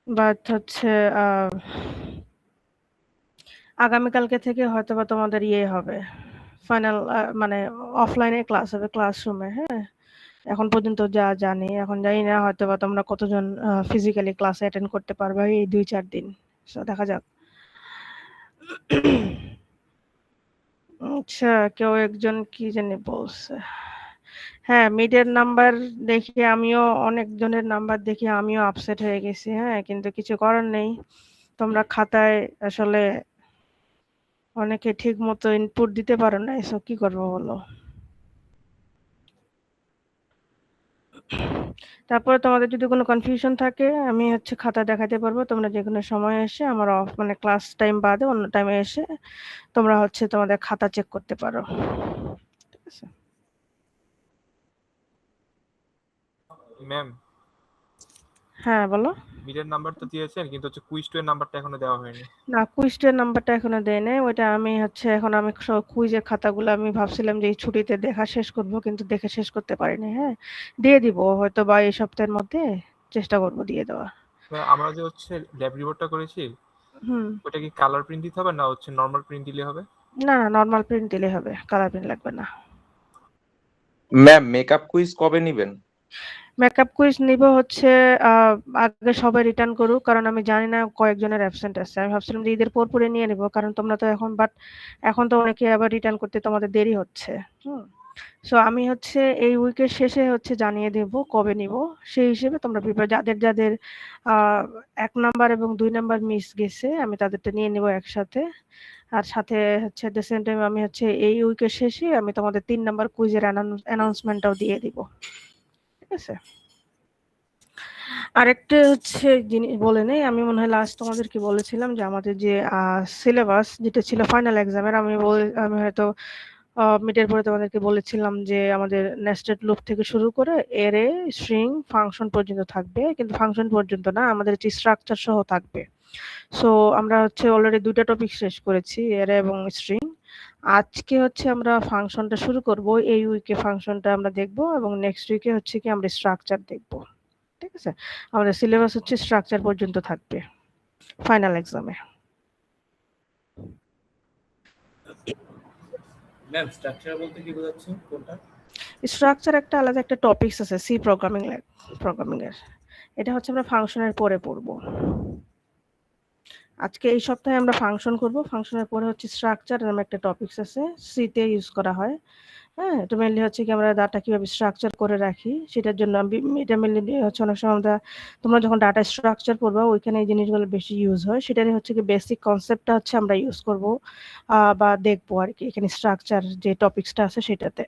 But হচ্ছে আগামীকালকে থেকে হয়তোবা তোমাদের হবে ফাইনাল, মানে অফলাইনে ক্লাস হবে ক্লাসরুমে। হ্যাঁ, এখন পর্যন্ত যা জানি, এখন জানি না হয়তোবা তোমরা কতজন ফিজিক্যালি ক্লাস অ্যাটেন্ড করতে পারবে এই 2-4 দিন। সো দেখা যাক। আচ্ছা, কেউ একজন কি জানি বলছে। হ্যাঁ, মিডের নাম্বার দেখে আমিও অনেকজনের নাম্বার দেখে আমিও আপসেট হয়ে গেছি। হ্যাঁ, কিন্তু কিছু করার নেই। তোমরা খাতায় আসলে অনেকে ঠিক মতো ইনপুট দিতে পারো না, এসব কি করবো বলো। তারপরে তোমাদের যদি কোনো কনফিউশন থাকে আমি হচ্ছে খাতা দেখাতে পারবো, তোমরা যে কোনো সময় এসে আমার অফ মানে ক্লাস টাইম বাদে অন্য টাইমে এসে তোমরা হচ্ছে তোমাদের খাতা চেক করতে পারো। ঠিক আছে ম্যাম? হ্যাঁ বলো। মিডের নাম্বার তো দিয়েছেন, কিন্তু হচ্ছে কুইজ 2 এর নাম্বারটা এখনো দেওয়া হয়নি। না, কুইজের নাম্বারটা এখনো দেয় নাই। ওইটা আমি হচ্ছে এখন আমি কুইজের খাতাগুলো আমি ভাবছিলাম যে এই ছুটিতে দেখা শেষ করব, কিন্তু দেখে শেষ করতে পারিনি। হ্যাঁ, দিয়ে দিব হয়তো বা এই সপ্তাহের মধ্যে, চেষ্টা করব দিয়ে দেওয়া। আমরা যে হচ্ছে ল্যাব রিপোর্টটা করেছি, হুম। ওটা কি কালার প্রিন্ট দিতে হবে না হচ্ছে নর্মাল প্রিন্ট দিলে হবে? না না, নর্মাল প্রিন্ট দিলে হবে, কালার প্রিন্ট লাগবে না। ম্যাম, মেকআপ কুইজ কবে নিবেন? মেকআপ কুইজ নিব হচ্ছে আগে সবাই রিটার্ন করুক, কারণ আমি জানি না কয়েকজনের অ্যাবসেন্ট আছে। আমি ভাবছিলাম যে ঈদের পর পরে নিয়ে নিব, কারণ তোমরা তো এখন এখন তো অনেকে আবার রিটার্ন করতে তোমাদের দেরি হচ্ছে। হুম। সো আমি হচ্ছে এই উইকের শেষে হচ্ছে জানিয়ে দেব কবে নিব। সেই হিসেবে তোমরা প্রিপেয়ার, যাদের যাদের 1 নাম্বার এবং 2 নাম্বার মিস গেছে আমি তাদেরটা নিয়ে নেব একসাথে। আর সাথে হচ্ছে এট দ্য সেম টাইম আমি হচ্ছে এই উইকের শেষে আমি তোমাদের 3 নাম্বার কুইজের অ্যানাউন্সমেন্টটাও দিয়ে দিব। ঠিক আছে। আরেকটা হচ্ছে জিনিস বলে নেই, আমি মনে হয় লাস্ট তোমাদেরকে বলেছিলাম যে আমাদের যে সিলেবাস যেটা ছিল ফাইনাল এক্সামের, আমি হয়তো মিডের পরে তোমাদেরকে বলেছিলাম যে আমাদের নেস্টেড লুপ থেকে শুরু করে এরে, স্ট্রিং, ফাংশন পর্যন্ত থাকবে, কিন্তু ফাংশন পর্যন্ত না, আমাদের যে স্ট্রাকচার সহ থাকবে। সো আমরা হচ্ছে অলরেডি 2টা টপিক শেষ করেছি, এরে এবং স্ট্রিং। আজকে হচ্ছে আমরা ফাংশনটা শুরু করব, এই উইকে ফাংশনটা আমরা দেখব এবং নেক্সট উইকে হচ্ছে কি আমরা স্ট্রাকচার দেখব। ঠিক আছে, আমাদের সিলেবাস হচ্ছে স্ট্রাকচার পর্যন্ত থাকবে ফাইনাল এক্সামে। ম্যাম, স্ট্রাকচার বলতে কি বোঝাচ্ছেন, কোনটা? স্ট্রাকচার একটা আলাদা একটা টপিকস আছে সি প্রোগ্রামিং এর, এটা হচ্ছে আমরা ফাংশনের পরে পড়ব। আজকে এই সপ্তাহে আমরা ফাংশন করব, ফাংশনের পরে হচ্ছে স্ট্রাকচার নামে একটা টপিকস আছে, সিতে ইউজ করা হয়। হ্যাঁ, এটা মেনলি হচ্ছে কি আমরা ডাটা কিভাবে স্ট্রাকচার করে রাখি সেটার জন্য। এটা মেনলি হচ্ছে অনেক সময় তোমরা যখন ডাটা স্ট্রাকচার করবা ওইখানে এই জিনিসগুলো বেশি ইউজ হয়, সেটারই হচ্ছে কি বেসিক কনসেপ্টটা হচ্ছে আমরা ইউজ করব বা দেখবো আর কি এখানে স্ট্রাকচার যে টপিকসটা আছে সেটাতে।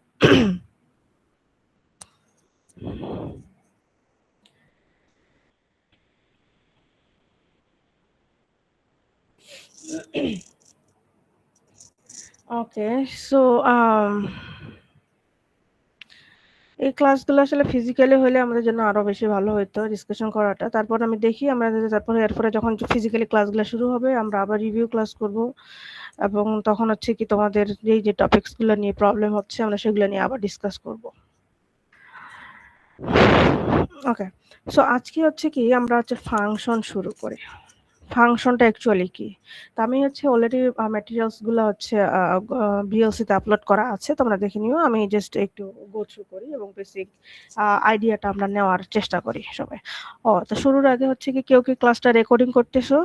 ওকে, সো এই ক্লাসগুলো আসলে ফিজিক্যালি হলে আমাদের জন্য আরো বেশি ভালো হতো ডিসকাশন করাটা। তারপর আমি দেখি আমরা তারপরে এরপরে যখন ফিজিক্যালি ক্লাসগুলো শুরু হবে আমরা আবার রিভিউ ক্লাস করব, এবং তখন হচ্ছে কি তোমাদের এই যে টপিকসগুলো নিয়ে প্রবলেম হচ্ছে আমরা সেগুলো নিয়ে আবার ডিসকাস করব। ওকে, সো আজকে হচ্ছে কি আমরা হচ্ছে ফাংশন শুরু করি। ফাংশনটা অ্যাকচুয়ালি কি, তা আমি হচ্ছে অলরেডি ম্যাটেরিয়ালসগুলো হচ্ছে ভিএলসিতে আপলোড করা আছে, তোমরা দেখে নিও। আমি জাস্ট একটু গো থ্রু করি এবং বেসিক আইডিয়াটা আমরা নেওয়ার চেষ্টা করি সবাই। তো শুরুর আগে হচ্ছে কি কেউ কি ক্লাসটা রেকর্ডিং করতেছো?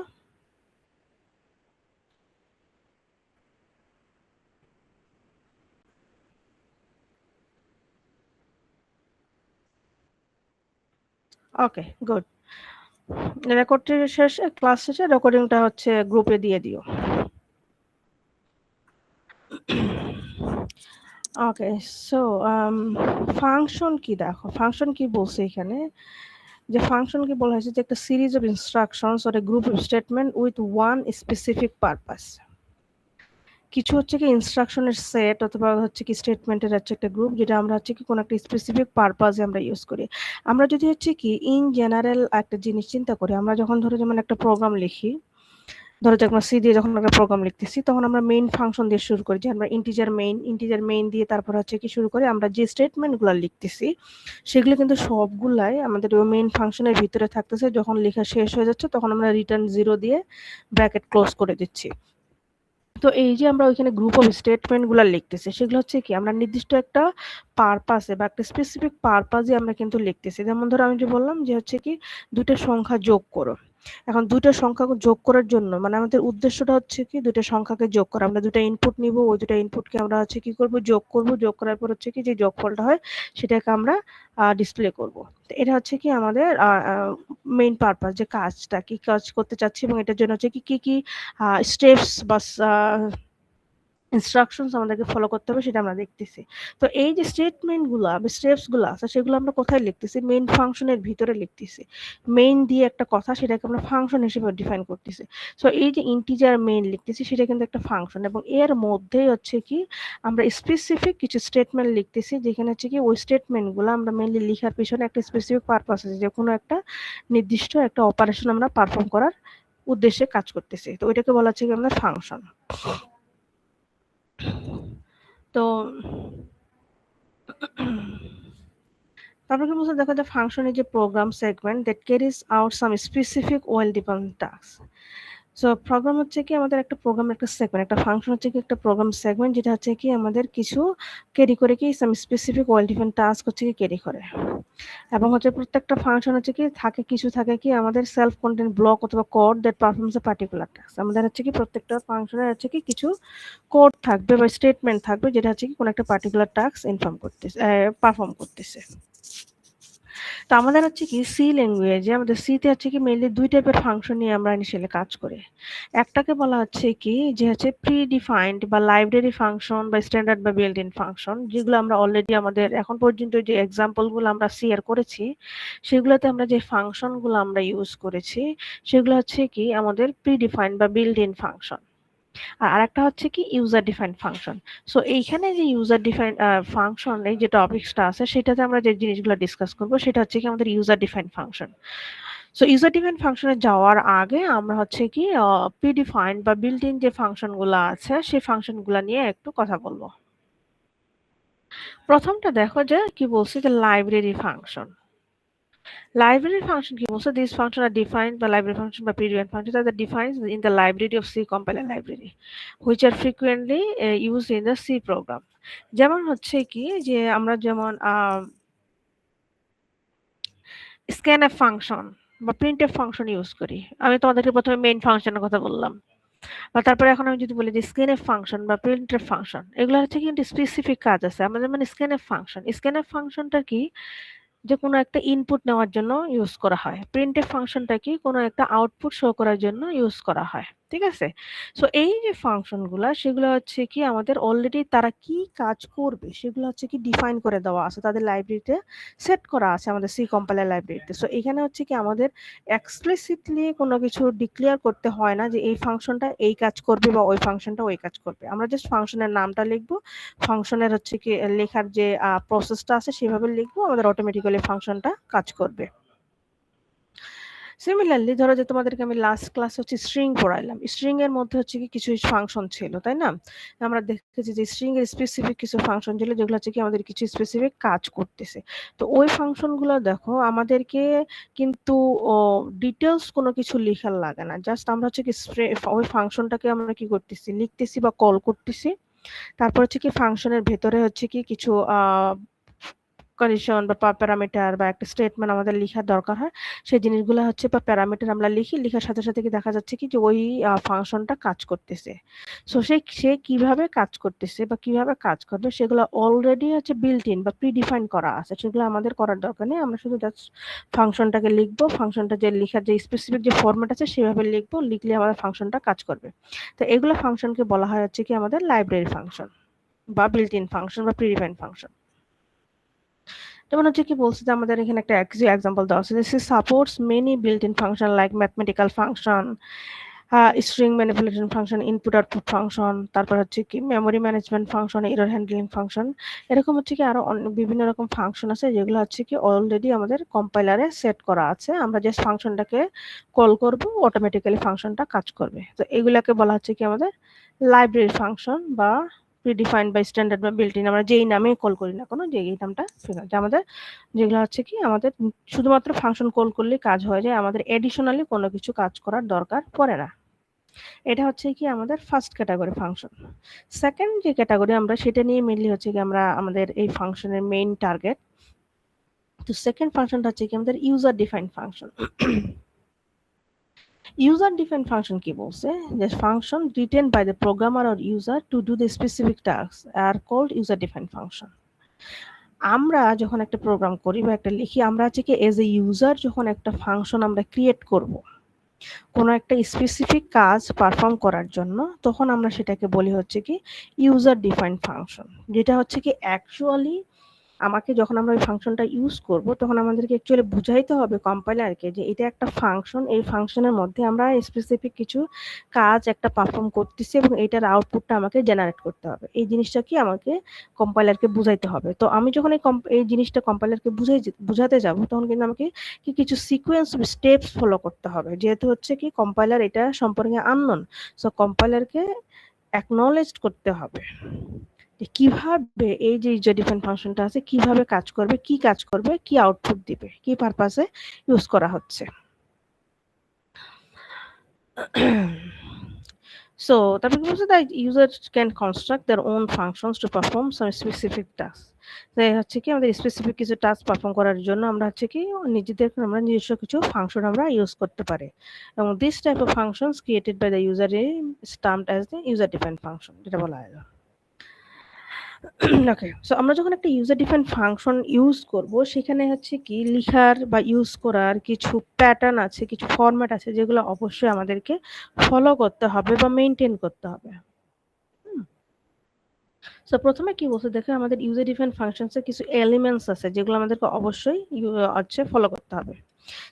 ওকে, গুড। রেকর্ডিং শেষে, ক্লাস শেষে রেকর্ডিংটা হচ্ছে গ্রুপে দিয়ে দিও। ওকে, সো ফাংশন কি, দেখো ফাংশন কি বলছে এখানে, যে ফাংশনকে বলা হয়েছে যে একটা series of instructions or a group of statement with one specific purpose. কিছু হচ্ছে কি ইনস্ট্রাকশনের সেট অথবা হচ্ছে কি স্টেটমেন্টের হচ্ছে একটা গ্রুপ, যেটা আমরা হচ্ছে কি কোনো একটা স্পেসিফিক পারপাসে আমরা ইউজ করি। আমরা যদি হচ্ছে কি ইন জেনারেল একটা জিনিস চিন্তা করি, আমরা যখন ধরো যেমন একটা প্রোগ্রাম লিখি, ধরো যে আমরা সি দিয়ে যখন একটা প্রোগ্রাম লিখতেছি তখন আমরা মেইন ফাংশন দিয়ে শুরু করি, যে আমরা ইন্টিজার মেইন দিয়ে তারপর হচ্ছে কি শুরু করে আমরা যে স্টেটমেন্টগুলো লিখতেছি সেগুলো কিন্তু সবগুলাই আমাদের ওই মেইন ফাংশনের ভিতরে থাকতেছে। যখন লেখা শেষ হয়ে যাচ্ছে তখন আমরা রিটার্ন 0 দিয়ে ব্র্যাকেট ক্লোজ করে দিচ্ছি। তো এই যে আমরা ওইখানে গ্রুপ অফ স্টেটমেন্টগুলো লিখতেছি সেগুলো হচ্ছে কি আমরা নির্দিষ্ট একটা পারপাসে বা একটা স্পেসিফিক পারপাসে আমরা কিন্তু লিখতেছি। যেমন ধরো আমি যে বললাম যে হচ্ছে কি দুটো সংখ্যা যোগ করো। এখন দুটো সংখ্যা যোগ করার জন্য মানে আমাদের উদ্দেশ্যটা হচ্ছে কি দুটো সংখ্যাকে যোগ করা। আমরা দুটো ইনপুট নিব, ওই দুটো ইনপুটকে আমরা হচ্ছে কি করব যোগ করব, যোগ করার পর হচ্ছে কি যে যোগফলটা হয় সেটাকে আমরা ডিসপ্লে করব। তো এটা হচ্ছে কি আমাদের মেইন পারপাস, যে কাজটা কি কাজ করতে চাচ্ছি এবং এটার জন্য হচ্ছে কি কি স্টেপস বা ইনস্ট্রাকশনস আমাদেরকে ফলো করতে হবে সেটা আমরা দেখতেছি। তো এই যে স্টেটমেন্টগুলো বা স্টেপসগুলো আছে সেগুলো আমরা কোথায় লিখতেছি? মেইন ফাংশনের ভিতরে লিখতেছি। মেইন দিয়ে একটা কথা সেটাকে আমরা ফাংশন হিসেবে ডিফাইন করতেছি। সো এই যে ইন্টিজার মেইন লিখতেছি সেটা কিন্তু একটা ফাংশন এবং এর মধ্যেই হচ্ছে কি আমরা স্পেসিফিক কিছু স্টেটমেন্ট লিখতেছি যেখানে হচ্ছে কি ওই স্টেটমেন্টগুলো আমরা মেইনলি লেখার পিছনে একটা স্পেসিফিক পারপাস আছে, যে কোনো একটা নির্দিষ্ট একটা অপারেশন আমরা পারফর্ম করার উদ্দেশ্যে কাজ করতেছি। তো ওইটাকে বলা হচ্ছে কি আমরা ফাংশন। তো তারপরে কি বলছে দেখো, যে function is a program segment that carries out some specific well defined tasks. So program হচ্ছে কি আমাদের একটা প্রোগ্রামের একটা সেগমেন্ট, একটা ফাংশন হচ্ছে কি একটা প্রোগ্রাম সেগমেন্ট যেটা হচ্ছে কি আমাদের কিছু ক্যারি করে কি সাম স্পেসিফিক ওয়েল ডিফাইন্ড টাস্ক হচ্ছে কি ক্যারি করে। এবং হচ্ছে প্রত্যেকটা ফাংশন হচ্ছে কি থাকে কি আমাদের সেলফ কন্টেন্ট ব্লক অথবা code that performs a particular task. আমাদের হচ্ছে কি প্রত্যেকটা ফাংশনের হচ্ছে কি কিছু কোড থাকবে বা স্টেটমেন্ট থাকবে যেটা হচ্ছে কি কোনো একটা পার্টিকুলার টাস্ক পারফর্ম করতেছে। তো আমাদের হচ্ছে কি সি ল্যাঙ্গুয়েজে আমাদের সিতে হচ্ছে কি মেইনলি দুই টাইপের ফাংশন নিয়ে আমরা ইনিশিয়ালি কাজ করি। একটাকে বলা হচ্ছে কি যে হচ্ছে প্রি ডিফাইন্ড বা লাইব্রেরি ফাংশন বা স্ট্যান্ডার্ড বা বিল্ট ইন ফাংশন, যেগুলো আমরা অলরেডি আমাদের এখন পর্যন্ত যে এক্সাম্পলগুলো আমরা শেয়ার করেছি সেগুলোতে আমরা যে ফাংশনগুলো আমরা ইউজ করেছি সেগুলো হচ্ছে কি আমাদের প্রি ডিফাইন্ড বা বিল্ট ইন ফাংশন। আর আরেকটা হচ্ছে কি ইউজার ডিফাইন্ড ফাংশন। সো এইখানে যে ইউজার ডিফাইন্ড ফাংশন এই যে টপিকসটা আছে সেটাতে আমরা যে জিনিসগুলো ডিসকাস করব সেটা হচ্ছে কি আমাদের user defined function. So user defined ফাংশনে যাওয়ার আগে আমরা হচ্ছে কি প্রি ডিফাইন্ড বা বিল্ট ইন যে ফাংশনগুলো আছে সেই ফাংশনগুলো নিয়ে একটু কথা বলবো। প্রথমটা দেখো যে কি বলছে যে লাইব্রেরি ফাংশন। Library function কি বলছে? These functions are defined by library function by predefined functions that are defined in the library of C compiler library, which are frequently used in the C program. যেমন হচ্ছে কি যে আমরা যেমন scanf function বা printf function use করি। আমি তোমাদেরকে প্রথমে মেইন ফাংশনের কথা বললাম, বা তারপরে এখন আমি যদি বলি যে scanf ফাংশন বা printf ফাংশন, এগুলো হচ্ছে কিন্তু স্পেসিফিক কাজ আছে আমাদের। মানে scanf ফাংশনটা কি যে কোনো একটা ইনপুট নেওয়ার জন্য ইউজ করা হয়। প্রিন্টএফ ফাংশনটা কি কোনো একটা আউটপুট শো করার জন্য ইউজ করা হয়। ঠিক আছে? সো এই যে ফাংশনগুলা সেগুলো হচ্ছে কি আমাদের অলরেডি তারা কি কাজ করবে সেগুলো হচ্ছে কি ডিফাইন করে দেওয়া আছে, তাদের লাইব্রেরিতে সেট করা আছে আমাদের সি কম্পাইলার লাইব্রেরিতে। সো এখানে হচ্ছে কি আমাদের এক্সপ্লিসিটলি কোনো কিছু ডিক্লেয়ার করতে হয় না যে এই ফাংশনটা এই কাজ করবে বা ওই ফাংশনটা ওই কাজ করবে। আমরা জাস্ট ফাংশনের নামটা লিখবো, ফাংশনের হচ্ছে কি লেখার যে প্রসেসটা আছে সেভাবে লিখবো, আমাদের অটোমেটিক্যালি ফাংশনটা কাজ করবে। সিমিলারলি ধরো যে তোমাদেরকে আমি লাস্ট ক্লাস হচ্ছে স্ট্রিং পড়াইলাম, স্ট্রিং এর মধ্যে হচ্ছে কি কিছু ফাংশন ছিল তাই না? আমরা দেখেছি যে স্ট্রিং এর স্পেসিফিক কিছু ফাংশন ছিল যেগুলো হচ্ছে কি আমাদের কিছু স্পেসিফিক কাজ করতেছে। তো ওই ফাংশনগুলো দেখো আমাদেরকে কিন্তু ডিটেলস কোনো কিছু লেখার লাগে না, জাস্ট আমরা হচ্ছে কি ওই ফাংশনটাকে আমরা কি করতেছি লিখতেছি বা কল করতেছি। তারপর হচ্ছে কি ফাংশনের ভেতরে হচ্ছে কি কিছু কন্ডিশন বা প্যারামিটার বা একটা স্টেটমেন্ট আমাদের লেখার দরকার হয়, সেই জিনিসগুলো হচ্ছে বা প্যারামিটার আমরা লিখি, লেখার সাথে সাথে কি দেখা যাচ্ছে কি যে ওই ফাংশনটা কাজ করতেছে। সো সে কিভাবে কাজ করতেছে বা কিভাবে কাজ করবে সেগুলো অলরেডি হচ্ছে বিল্ট ইন বা প্রিডিফাইন করা আছে, সেগুলো আমাদের করার দরকার নেই। আমরা শুধু জাস্ট ফাংশনটাকে লিখবো, ফাংশনটা যে লেখার যে স্পেসিফিক যে ফরম্যাট আছে সেভাবে লিখবো, লিখলে আমাদের ফাংশনটা কাজ করবে। তো এগুলো ফাংশনকে বলা হয় হচ্ছে কি আমাদের লাইব্রেরি ফাংশন বা বিল্ট ইন ফাংশন বা প্রিডিফাইন ফাংশন। যেমন হচ্ছে কি বলছে যে আমাদের এখানে একটা এক্সাম্পল দেওয়া আছে, this supports many built in function like mathematical function, string manipulation function, input output function, তারপর হচ্ছে কি memory management function, error handling function, এরকম হচ্ছে কি আরো বিভিন্ন রকম ফাংশন আছে যেগুলো হচ্ছে কি অলরেডি আমাদের কম্পাইলারে সেট করা আছে। আমরা জাস্ট ফাংশনটাকে কল করব, অটোমেটিক্যালি ফাংশনটা কাজ করবে। তো এগুলাকে বলা হচ্ছে কি আমাদের লাইব্রেরি ফাংশন বা প্রিডিফাইন্ড বাই স্ট্যান্ডার্ড বা বিল্ট ইন, আমরা যেই নামে কল করি না কোনো, যে এই নামটা ঠিক আছে আমাদের, যেগুলো হচ্ছে কি আমাদের শুধুমাত্র ফাংশন কল করলে কাজ হয়ে যায়, আমাদের এডিশনালি কোনো কিছু কাজ করার দরকার পড়ে না। এটা হচ্ছে কি আমাদের ফার্স্ট ক্যাটাগরি ফাংশন। সেকেন্ড যে ক্যাটাগরি আমরা সেটা নিয়ে মেইনলি হচ্ছে কি আমরা আমাদের এই ফাংশনের মেইন টার্গেট। তো সেকেন্ড ফাংশনটা হচ্ছে কি আমাদের user defined function. User defined function কি বলছে, যে function written by the programmer or user to do the specific tasks are called user defined function. আমরা যখন একটা প্রোগ্রাম করি বা একটা লিখি, আমরা হচ্ছে কি এজ এ ইউজার যখন একটা ফাংশন আমরা ক্রিয়েট করব কোনো একটা স্পেসিফিক কাজ পারফর্ম করার জন্য, তখন আমরা সেটাকে বলি হচ্ছে কি ইউজার ডিফাইন্ড ফাংশন। যেটা হচ্ছে কি অ্যাকচুয়ালি আমাকে যখন আমরা ওই ফাংশনটা ইউজ করব তখন আমাদেরকে অ্যাকচুয়ালি বুঝাইতে হবে কম্পাইলারকে যে এটা একটা ফাংশন, এই ফাংশনের মধ্যে আমরা স্পেসিফিক কিছু কাজ একটা পারফর্ম করতেছি এবং এটার আউটপুটটা আমাকে জেনারেট করতে হবে। এই জিনিসটা কি আমাকে কম্পাইলারকে বুঝাইতে হবে। তো আমি যখন এই জিনিসটা কম্পাইলারকে বুঝাতে যাব তখন কিন্তু আমাকে কি কিছু সিকোয়েন্স স্টেপস ফলো করতে হবে, যেহেতু হচ্ছে কি কম্পাইলার এটা সম্পর্কে আননোন। সো কম্পাইলারকে অ্যাকনলেজ করতে হবে যে কিভাবে এই যে ইউজার ডিফাইন্ড ফাংশনটা আছে কিভাবে কাজ করবে, কি কাজ করবে, কি আউটপুট দিবে, কি পারপাসে ইউজ করা হচ্ছে। So তারপর কি বলছে, that user can construct their own functions to perform some specific tasks. তাই হচ্ছে কি আমাদের স্পেসিফিক কিছু টাস্ক পারফর্ম করার জন্য আমরা হচ্ছে কি আমরা নিজস্ব কিছু ফাংশন আমরা ইউজ করতে পারি, এবং this type of functions created by the user is termed as the user defined function, যেটা বলা হয়। ওকে, সো আমরা যখন একটা ইউজার ডিফাইন্ড ফাংশন ইউজ করব সেখানে হচ্ছে কি লিখার বা ইউজ করার কিছু প্যাটার্ন আছে, কিছু ফরম্যাট আছে যেগুলো অবশ্যই আমাদেরকে ফলো করতে হবে বা মেনটেন করতে হবে। সো প্রথমে কি বলছে দেখো, আমাদের ইউজার ডিফাইন্ড ফাংশনসে কিছু এলিমেন্টস আছে যেগুলো আমাদেরকে অবশ্যই হচ্ছে ফলো করতে হবে।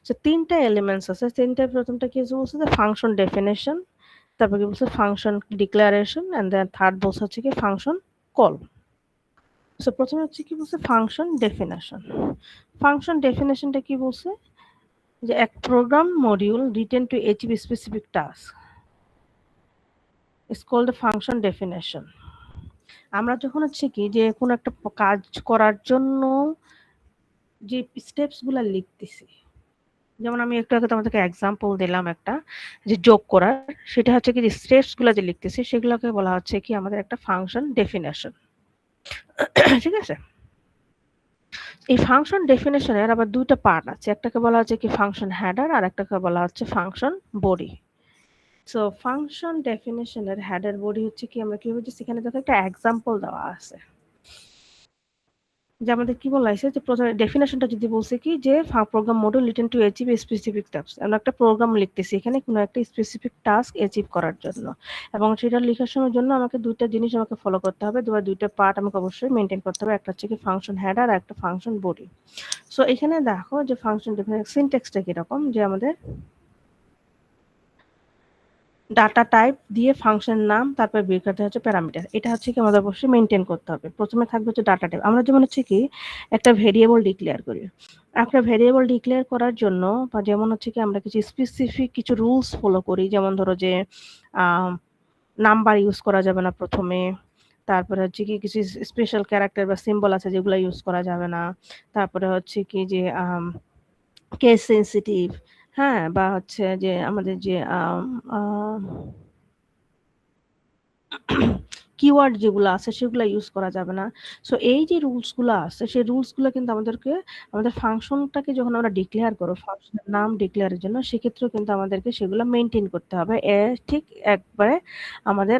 সো তিনটা এলিমেন্টস আছে, তিনটা প্রথমটা কি বলছে যে ফাংশন ডেফিনেশন, তারপর কি বলছে function declaration, and then third বলছে হচ্ছে কি ফাংশন কল। সো প্রথমে হচ্ছে কি বলছে ফাংশন ডেফিনেশন। ফাংশন ডেফিনেশনটা কি বলছে, যে এক program module written to achieve specific task is called the function definition. আমরা যখন হচ্ছে কি যে কোনো একটা কাজ করার জন্য যে স্টেপস গুলা লিখতেছি, যেমন আমি একটু আগে তোমাদেরকে এক্সাম্পল দিলাম একটা, যে যোগ করার, সেটা হচ্ছে কি যে স্টেপস গুলা যে লিখতেছি সেগুলোকে বলা হচ্ছে কি আমাদের একটা ফাংশন ডেফিনেশন। ঠিক আছে, এই ফাংশন ডেফিনেশনের আবার দুইটা পার্ট আছে, একটাকে বলা হচ্ছে কি ফাংশন হেডার আর একটাকে বলা হচ্ছে ফাংশন বডি। সো ফাংশন ডেফিনেশনের হেডার বডি হচ্ছে কি আমরা কিভাবে, সেখানে দেখো একটা এক্সাম্পল দেওয়া আছে, যে আমাদের কি বলা হয়েছে যে প্রথমে ডেফিনেশনটা যদি বলছে কি যে program module written to achieve specific task, আমরা একটা প্রোগ্রাম লিখতেছি এখানে কোনো একটা স্পেসিফিক টাস্ক অ্যাচিভ করার জন্য, এবং সেটা লেখার সময়ের জন্য আমাকে দুইটা জিনিস আমাকে ফলো করতে হবে, দুইটা পার্ট আমাকে অবশ্যই মেনটেন করতে হবে, একটা হচ্ছে কি ফাংশন হেডার আর একটা ফাংশন বডি। সো এখানে দেখো যে ফাংশন ডেফিনেশন সিনট্যাক্সটা কিরকম, যে আমাদের ডাটা টাইপ দিয়ে ফাংশন নাম, তারপর বের করতে হচ্ছে প্যারামিটার, এটা হচ্ছে কি আমাদের অবশ্যই মেনটেন করতে হবে। প্রথমে থাকবে হচ্ছে ডাটা টাইপ, আমরা যেমন হচ্ছে কি একটা ভেরিয়েবল ডিক্লেয়ার করি, একটা ভেরিয়েবল ডিক্লেয়ার করার জন্য বা যেমন হচ্ছে কি আমরা কিছু স্পেসিফিক কিছু রুলস ফলো করি, যেমন ধরো যে নাম্বার ইউজ করা যাবে না প্রথমে, তারপরে হচ্ছে কি কিছু স্পেশাল ক্যারেক্টার বা সিম্বল আছে যেগুলো ইউজ করা যাবে না, তারপরে হচ্ছে কি যে কেস সেন্সিটিভ, হ্যাঁ, বা হচ্ছে যে আমাদের যে কিওয়ার্ড যেগুলো আছে সেগুলো ইউজ করা যাবে না। সো এই যে রুলসগুলো আছে সেই রুলসগুলো কিন্তু আমাদেরকে আমাদের ফাংশনটাকে যখন আমরা ডিক্লেয়ার করব, ফাংশনের নাম ডিক্লেয়ারের জন্য, সেক্ষেত্রেও কিন্তু আমাদেরকে সেগুলো মেনটেন করতে হবে। ঠিক একবারে আমাদের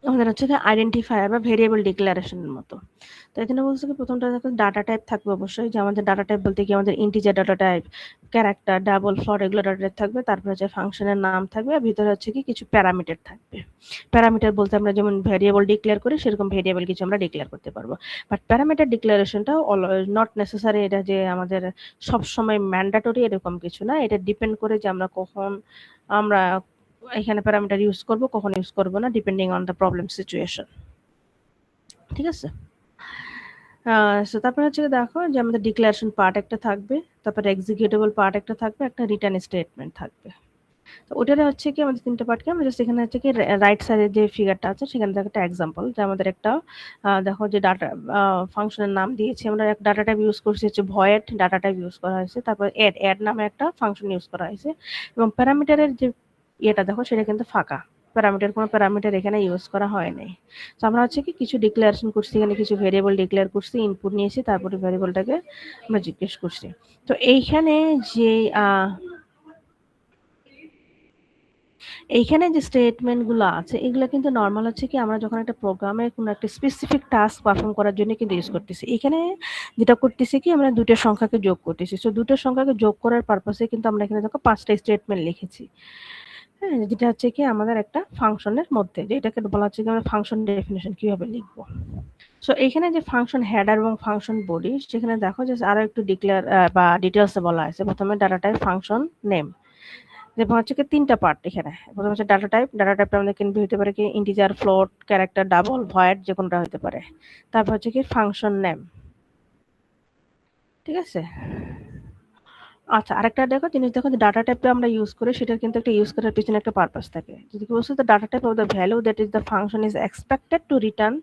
আমাদের হচ্ছে কি আইডেন্টিফায়ার বা ভেরিয়েবল ডিক্লারেশনের মতো। তো এখানে বলছে কি প্রথমটা দেখো ডাটা টাইপ থাকবে অবশ্যই, যে আমাদের ডাটা টাইপ বলতে কি আমাদের integer data type, character, double, float এগুলো ডাটা টাইপ থাকবে। তারপরে হচ্ছে ফাংশনের নাম থাকবে আর ভিতরে হচ্ছে কি কিছু প্যারামিটার থাকবে। প্যারামিটার বলতে আমরা যেমন ভেরিয়েবল ডিক্লেয়ার করি সেরকম ভেরিয়েবল কিছু আমরা ডিক্লেয়ার করতে পারবো। বাট প্যারামিটার ডিক্লারেশনটাও নট নেসেসারি, এটা যে আমাদের সবসময় ম্যান্ডেটরি এরকম কিছু না। এটা ডিপেন্ড করে যে আমরা কখন আমরা এখানে প্যারামিটার ইউজ করব, কখন ইউজ করব না, depending on the problem situation. ঠিক আছে? সো তারপরে হচ্ছে দেখো যে আমাদের ডিক্লারেশন পার্ট একটা থাকবে, তারপরে এক্সিকিউটেবল পার্ট একটা থাকবে, একটা রিটার্ন স্টেটমেন্ট থাকবে। তো ওটারে হচ্ছে কি আমাদের তিনটা পার্টকে আমরা জাস্ট এখানে হচ্ছে কি রাইট সাইডে যে ফিগারটা আছে সেখানে দেখো একটা এক্সাম্পল, যে আমাদের একটা দেখো যে ডাটা ফাংশনের নাম দিয়েছি আমরা, এক ডাটা টাইপ ইউজ করছি হচ্ছে ভয়েড ডাটা টাইপ ইউজ করা হয়েছে, তারপর অ্যাড নামে একটা ফাংশন ইউজ করা হয়েছে, এবং প্যারামিটারের যে ইয়েটা দেখো সেটা কিন্তু ফাঁকা, কোনো প্যারামিটার এখানে ইউজ করা হয় নাই। তো আমরা হচ্ছে কি কিছু ডিক্লারেশন করছি, এখানে কিছু ভেরিয়েবল ডিক্লেয়ার করছি, ইনপুট নিয়েছি, তারপরে ভেরিয়েবলটাকে আমরা জিজ্ঞেস করছি। তো এইখানে যে এইখানে যে স্টেটমেন্টগুলো আছে এগুলো কিন্তু নরমাল হচ্ছে কি আমরা যখন একটা প্রোগ্রামে কোনো একটা স্পেসিফিক টাস্ক পারফর্ম করার জন্য কিন্তু ইউজ করতেছি। এখানে যেটা করতেছি কি আমরা দুটো সংখ্যাকে যোগ করতেছি। সো দুটো সংখ্যাকে যোগ করার পারপাসে কিন্তু আমরা এখানে দেখো 5টা স্টেটমেন্ট লিখেছি। হ্যাঁ, যেটা হচ্ছে কি আমাদের একটা ফাংশনের মধ্যে, যেটাকে বলা হচ্ছে কি আমরা ফাংশন ডেফিনিশন কিভাবে লিখবো। সো এখানে যে ফাংশন হেডার এবং ফাংশন বডি, সেখানে দেখো যে আরো একটু ডিক্লেয়ার বা ডিটেলসে বলা আছে। প্রথমে ডাটা টাইপ, ফাংশন নেম, যেমন হচ্ছে কি তিনটা পার্ট এখানে। প্রথমে হচ্ছে ডাটা টাইপটা আমাদের কিন্তু হতে পারে কি integer, float, character, double, void, যে কোনটা হতে পারে। তারপর হচ্ছে কি ফাংশন নেম। ঠিক আছে? আচ্ছা, আরেকটা জিনিস দেখো, যে ডাটা টাইপটা আমরা ইউজ করি সেটার কিন্তু একটা ইউজ করার পিছনে একটা পারপাস থাকে। যদি কি বলছো, the data type of the value that is the function is expected to return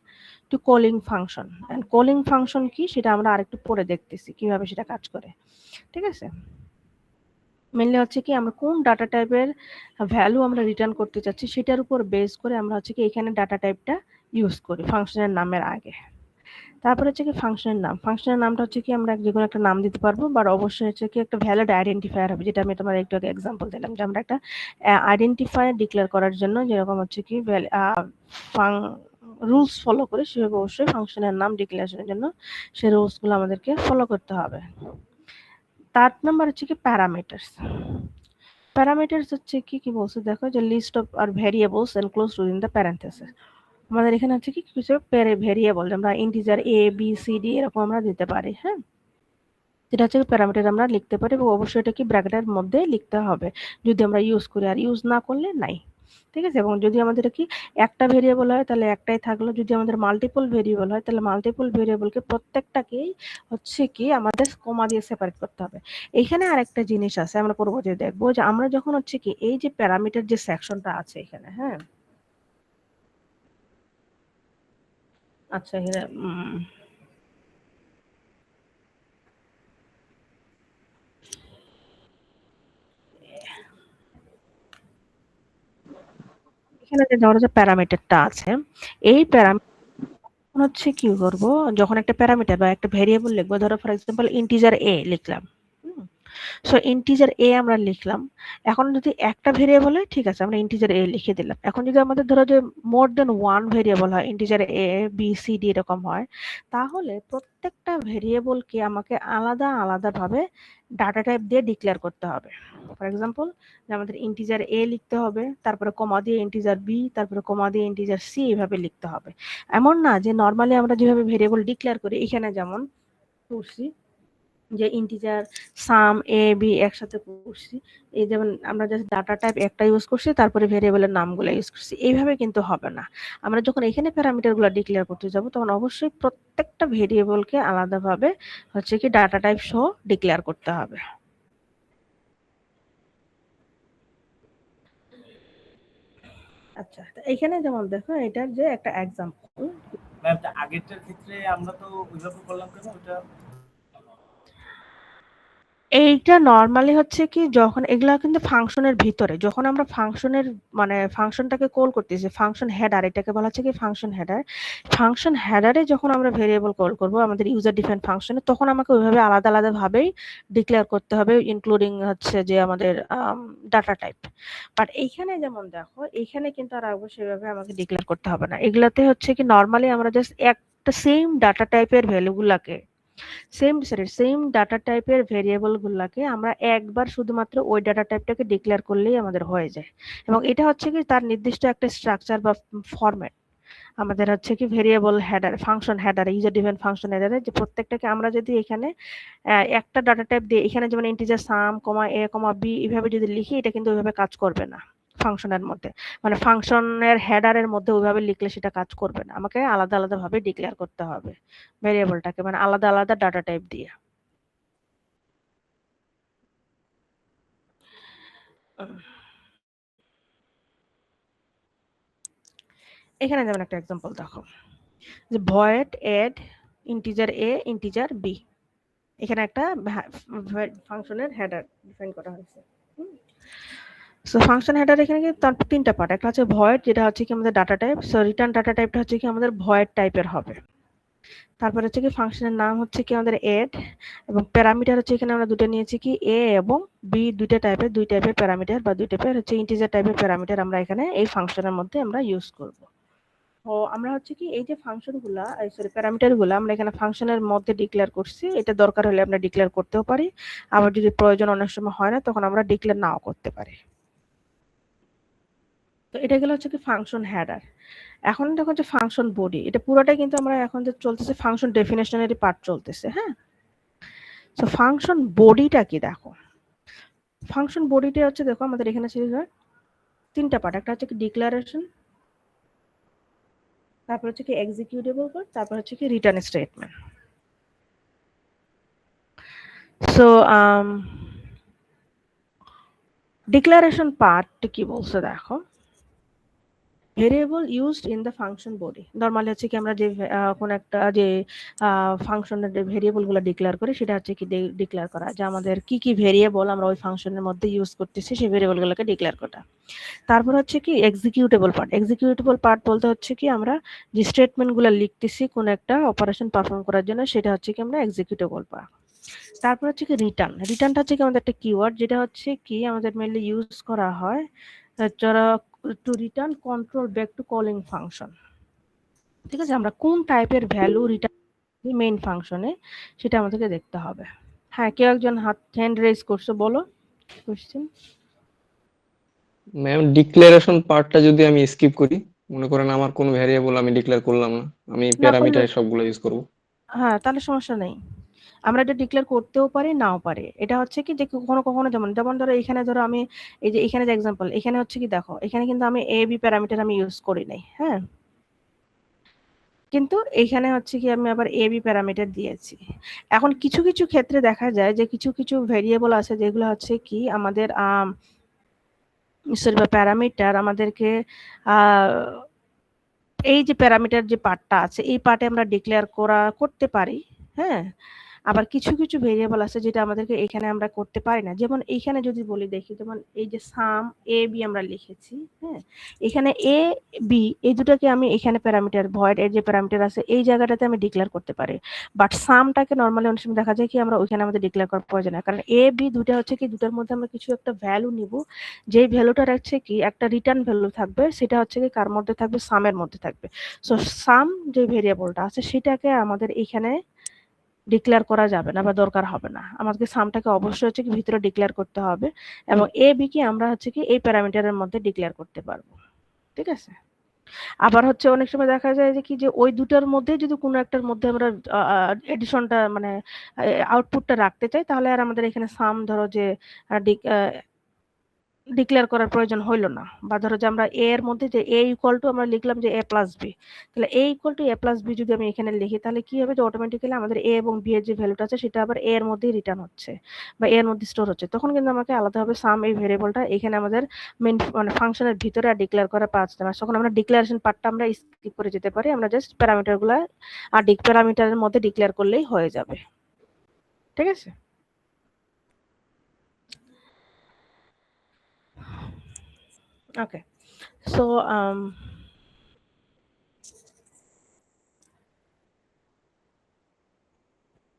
to calling function. And calling function কি সেটা আমরা আরেকটু পরে দেখতেছি কিভাবে সেটা কাজ করে। ঠিক আছে? মেনলি হচ্ছে কি আমরা কোন ডাটা টাইপের ভ্যালু আমরা রিটার্ন করতে চাচ্ছি সেটার উপর বেস করে আমরা হচ্ছে কি এখানে ডাটা টাইপটা ইউজ করি ফাংশনের নামের আগে। তারপরে হচ্ছে কি ফাংশনের নামটা হচ্ছে কি আমরা যে কোনো একটা নাম দিতে পারবো, বাট অবশ্যই হচ্ছে কি একটা ভ্যালিড আইডেন্টিফায়ার হবে, যেটা আমি তোমার একটু আগে এক্সাম্পল দিলাম, যে আমরা একটা আইডেন্টিফায়ার ডিক্লেয়ার করার জন্য যেরকম হচ্ছে কি রুলস ফলো করে সেভাবে অবশ্যই ফাংশনের নাম ডিক্লারেশনের জন্য সেই রুলসগুলো আমাদেরকে ফলো করতে হবে। 3 নাম্বার হচ্ছে কি প্যারামিটারস হচ্ছে কি বলছে দেখো, যে list of are variables enclosed within the parenthesis. আমাদের এখানে হচ্ছে কি কিছু ভেরিয়েবল, আমরা integer A B C D এরকম আমরা দিতে পারি। হ্যাঁ, যেটা হচ্ছে প্যারামিটার আমরা লিখতে পারি, এবং অবশ্যই এটা কি ব্র্যাকেটের মধ্যে লিখতে হবে যদি আমরা ইউজ করি, আর ইউজ না করলে নাই। ঠিক আছে? এবং যদি আমাদের কি একটা ভেরিয়েবল হয় তাহলে একটাই থাকলো, যদি আমাদের মাল্টিপল ভেরিয়েবল হয় তাহলে মাল্টিপল ভেরিয়েবলকে প্রত্যেকটাকেই হচ্ছে কি আমাদের কমা দিয়ে সেপারেট করতে হবে। এখানে আরেকটা জিনিস আছে, আমরা পরবর্তীতে দেখবো, যে আমরা যখন হচ্ছে কি এই যে প্যারামিটার যে সেকশনটা আছে এখানে, হ্যাঁ, আচ্ছা এখানে এখানে যে ধরো যে প্যারামিটারটা আছে, এই প্যারামিটার হচ্ছে কি করব, যখন একটা প্যারামিটার বা একটা ভেরিয়েবল লিখবো, ধরো ফর এক্সাম্পল ইন্টিজার এ লিখলাম। সো ইন্টিজার এ আমরা লিখলাম। এখন যদি একটা ভেরিয়েবল হয় ঠিক আছে, আমরা ইন্টিজার এ লিখে দিলাম। এখন যদি আমাদের ধরো যে মোর দেন ওয়ান ভেরিয়েবল হয়, integer A B C D এরকম হয়, তাহলে প্রত্যেকটা ভেরিয়েবলকে আমাকে আলাদা আলাদাভাবে ডাটা টাইপ দিয়ে ডিক্লেয়ার করতে হবে। ফর এক্সাম্পল, আমাদের ইন্টিজার এ লিখতে হবে, তারপরে কমা দিয়ে ইন্টিজার বি, তারপরে কমা দিয়ে ইন্টিজার সি, এইভাবে লিখতে হবে। এমন না যে নর্মালি আমরা যেভাবে ভেরিয়েবল ডিক্লেয়ার করি এখানে যেমন করছি, যে ইন্টিজার সাম এ বি একসাথে করছি, এই যেমন আমরা জাস্ট ডাটা টাইপ একটা ইউজ করছি, তারপরে ভেরিয়েবলের নামগুলো ইউজ করছি, এইভাবে কিন্তু হবে না। আমরা যখন এখানে প্যারামিটারগুলো ডিক্লেয়ার করতে যাব তখন অবশ্যই প্রত্যেকটা ভেরিয়েবলকে আলাদাভাবে হচ্ছে কি ডাটা টাইপ সহ ডিক্লেয়ার করতে হবে। আচ্ছা, এখানে যেমন দেখো এটার যে একটা এক্সাম্পল, ম্যাম আগেরটার ক্ষেত্রে আমরা তো ওইভাবে করলাম কেন ওটা? এইটা নরমালি হচ্ছে কি যখন এগুলা কিন্তু ফাংশনের ভিতরে যখন আমরা ফাংশনের মানে ফাংশনটাকে কল করতেছি ফাংশন হেডার এটাকে বলা হচ্ছে কি ফাংশন হেডারে যখন আমরা ভেরিয়েবল কল করব আমাদের ইউজার ডিফাইন ফাংশনে তখন আমাকে ওইভাবে আলাদা আলাদা ভাবেই ডিক্লেয়ার করতে হবে ইনক্লুডিং হচ্ছে যে আমাদের ডাটা টাইপ বাট এইখানে যেমন দেখো এইখানে কিন্তু আর অবশ্যই ভাবে আমাকে ডিক্লেয়ার করতে হবে না এগুলাতে হচ্ছে কি নরমালি আমরা জাস্ট একটা সেম ডাটা টাইপের ভ্যালুগুলাকে সেম ডাটা টাইপের ভেরিয়েবল গুলাকে আমরা একবার শুধুমাত্র ওই ডাটা টাইপটাকে ডিক্লেয়ার করলেই আমাদের হয়ে যায় এবং এটা হচ্ছে কি তার নির্দিষ্ট একটা স্ট্রাকচার বা ফরম্যাট আমাদের হচ্ছে কি variable header function header user define function হেডারে যে প্রত্যেকটাকে আমরা যদি এখানে একটা ডাটা টাইপ দিয়ে এখানে যেমন ইন্টিজার সাম কমা এ কমা বি এইভাবে যদি লিখি এটা কিন্তু ওইভাবে কাজ করবে না ফাংশনের মধ্যে মানে ফাংশনের হেডারের মধ্যে ওইভাবে লিখলে সেটা কাজ করবে না আমাকে আলাদা আলাদা ভাবে ডিক্লেয়ার করতে হবে ভেরিয়েবলটাকে মানে আলাদা আলাদা ডাটা টাইপ দিয়ে এখানে যেমন একটা एग्जांपल দেখো যে void add integer A integer B এখানে একটা ফাংশনের হেডার ডিফাইন করা হয়েছে সো ফাংশন হেডার এখানে কি তার তিনটা পার্ট একটা হচ্ছে ভয়েড যেটা হচ্ছে কি আমাদের data type so return data টাইপটা হচ্ছে কি আমাদের ভয়েড টাইপের হবে তারপর হচ্ছে কি ফাংশনের নাম হচ্ছে কি আমাদের এড এবং প্যারামিটার হচ্ছে এখানে আমরা দুটো নিয়েছি কি এ এবং বি দুই টাইপের প্যারামিটার বা দুই টাইপের হচ্ছে ইন্টিজার টাইপের প্যারামিটার আমরা এখানে এই ফাংশনের মধ্যে আমরা ইউজ করব তো আমরা হচ্ছে কি এই যে ফাংশনগুলা সরি প্যারামিটারগুলো আমরা এখানে ফাংশনের মধ্যে ডিক্লেয়ার করছি এটা দরকার হলে আমরা ডিক্লেয়ার করতেও পারি আবার যদি প্রয়োজন অনেক সময় হয় না তখন আমরা ডিক্লেয়ার নাও করতে পারি তো এটা গেল হচ্ছে কি ফাংশন হেডার এখন দেখো যে ফাংশন বডি এটা পুরোটাই কিন্তু আমরা এখন যে চলতেছে ফাংশন ডেফিনেশনারি পার্ট চলতেছে হ্যাঁ তো ফাংশন বডিটা কি দেখো ফাংশন বডিটা হচ্ছে দেখো আমাদের এখানে ছিল তিনটা পার্ট একটা হচ্ছে কি ডিক্লারেশন তারপর হচ্ছে কি এক্সিকিউটেবল পার্ট তারপর হচ্ছে কি return statement so declaration part কি বলছে দেখো variable used in the function body normally হচ্ছে কি আমরা যে কোন একটা যে ফাংশনের যে ভেরিয়েবলগুলো ডিক্লেয়ার করি সেটা হচ্ছে কি ডিক্লেয়ার করা যে আমাদের কি কি ভেরিয়েবল আমরা ওই ফাংশনের মধ্যে ইউজ করতেছি সেই ভেরিয়েবলগুলোকে ডিক্লেয়ার করা তারপর হচ্ছে কি এক্সিকিউটেবল পার্ট বলতে হচ্ছে কি আমরা যে স্টেটমেন্টগুলো লিখতেছি কোন একটা অপারেশন পারফর্ম করার জন্য সেটা হচ্ছে কি আমরা এক্সিকিউটেবল পার্ট তারপর হচ্ছে কি রিটার্নটা হচ্ছে কি আমাদের একটা কিওয়ার্ড যেটা হচ্ছে কি আমাদের মেইনলি ইউজ করা হয় যারা to return control back to calling function ঠিক আছে আমরা কোন টাইপের ভ্যালু রিটার্ন মেইন ফাংশনে সেটা আমাদেরকে দেখতে হবে হ্যাঁ কেউ একজন হ্যান্ড রেজ করছো বলো কোশ্চেন ম্যাম ডিক্লারেশন পার্টটা যদি আমি স্কিপ করি মনে করেন আমার কোনো ভ্যারিয়েবল আমি ডিক্লেয়ার করলাম না আমি প্যারামিটার সবগুলো ইউজ করব হ্যাঁ তাহলে সমস্যা নেই আমরা এটা ডিক্লেয়ার করতেও পারি নাও পারি এটা হচ্ছে কি যে কখনো কখনো যেমন ধরো এখানে ধরো আমি এই যে এখানে যে एग्जांपल এখানে হচ্ছে কি দেখো এখানে কিন্তু আমি এ বি প্যারামিটার আমি ইউজ করি নাই হ্যাঁ কিন্তু এখানে হচ্ছে কি আমি আবার এ বি প্যারামিটার দিয়েছি এখন কিছু কিছু ক্ষেত্রে দেখা যায় যে কিছু কিছু ভেরিয়েবল আছে যেগুলো হচ্ছে কি আমাদের সরি বা প্যারামিটার আমাদেরকে এই যে প্যারামিটার যে পার্টটা আছে এই পার্টে আমরা ডিক্লেয়ার করতে পারি হ্যাঁ আবার কিছু কিছু ভেরিয়েবল আছে যেটা আমাদেরকে এখানে আমরা করতে পারি না যেমন এইখানে যদি বলি দেখি যেমন এই যে সাম এ বি আমরা লিখেছি হ্যাঁ এখানে এ বি এই দুটোকে আমি এখানে প্যারামিটার ভয়েড এর যে প্যারামিটার আছে এই জায়গাটাতে আমি ডিক্লেয়ার করতে পারি বাট সামটাকে নরমালি অনেক সময় দেখা যায় কি আমরা ওইখানে আমাদের ডিক্লেয়ার করার প্রয়োজন হয় কারণ এ বি দুটো হচ্ছে কি দুটোর মধ্যে আমরা কিছু একটা ভ্যালু নিব যেই ভ্যালুটা হচ্ছে কি একটা রিটার্ন ভ্যালু থাকবে সেটা হচ্ছে কি কার মধ্যে থাকবে সামের মধ্যে থাকবে সো সাম যে ভেরিয়েবলটা আছে সেটাকে আমাদের এখানে ডিক্লেয়ার করা যাবে না বা দরকার হবে না আমাদেরকে সামটাকে অবশ্যই হচ্ছে কি ভিতরে ডিক্লেয়ার করতে হবে এবং এ বি কি আমরা হচ্ছে কি এই প্যারামিটারের মধ্যে ডিক্লেয়ার করতে পারবো ঠিক আছে আবার হচ্ছে অনেক সময় দেখা যায় যে কি যে ওই দুটার মধ্যে যদি কোনো একটার মধ্যে আমরা এডিশনটা মানে আউটপুটটা রাখতে চাই তাহলে আর আমাদের এখানে সাম ধরো যে ডিক্লেয়ার করার প্রয়োজন হইলো না বা ধরো যে আমরা এ এর মধ্যে যে এ ইকুয়াল টু আমরা লিখলাম যে এ প্লাস বি তাহলে A equal to A plus B যদি আমি এখানে লিখি তাহলে কি হবে যে অটোমেটিক্যালি আমাদের এ এবং বি এর যে ভ্যালুটা আছে সেটা আবার এ এর মধ্যেই রিটার্ন হচ্ছে বা এ এর মধ্যে স্টোর হচ্ছে তখন কিন্তু আমাকে আলাদাভাবে সাম এই ভেরিয়েবলটা এখানে আমাদের মেইন মানে ফাংশনের ভিতরে আর ডিক্লেয়ার করা পাচ্ছে না তখন আমরা ডিক্লারেশন পার্টটা আমরা স্কিপ করে যেতে পারি আমরা জাস্ট প্যারামিটারগুলো আর প্যারামিটারের মধ্যে ডিক্লেয়ার করলেই হয়ে যাবে ঠিক আছে ওকে, সো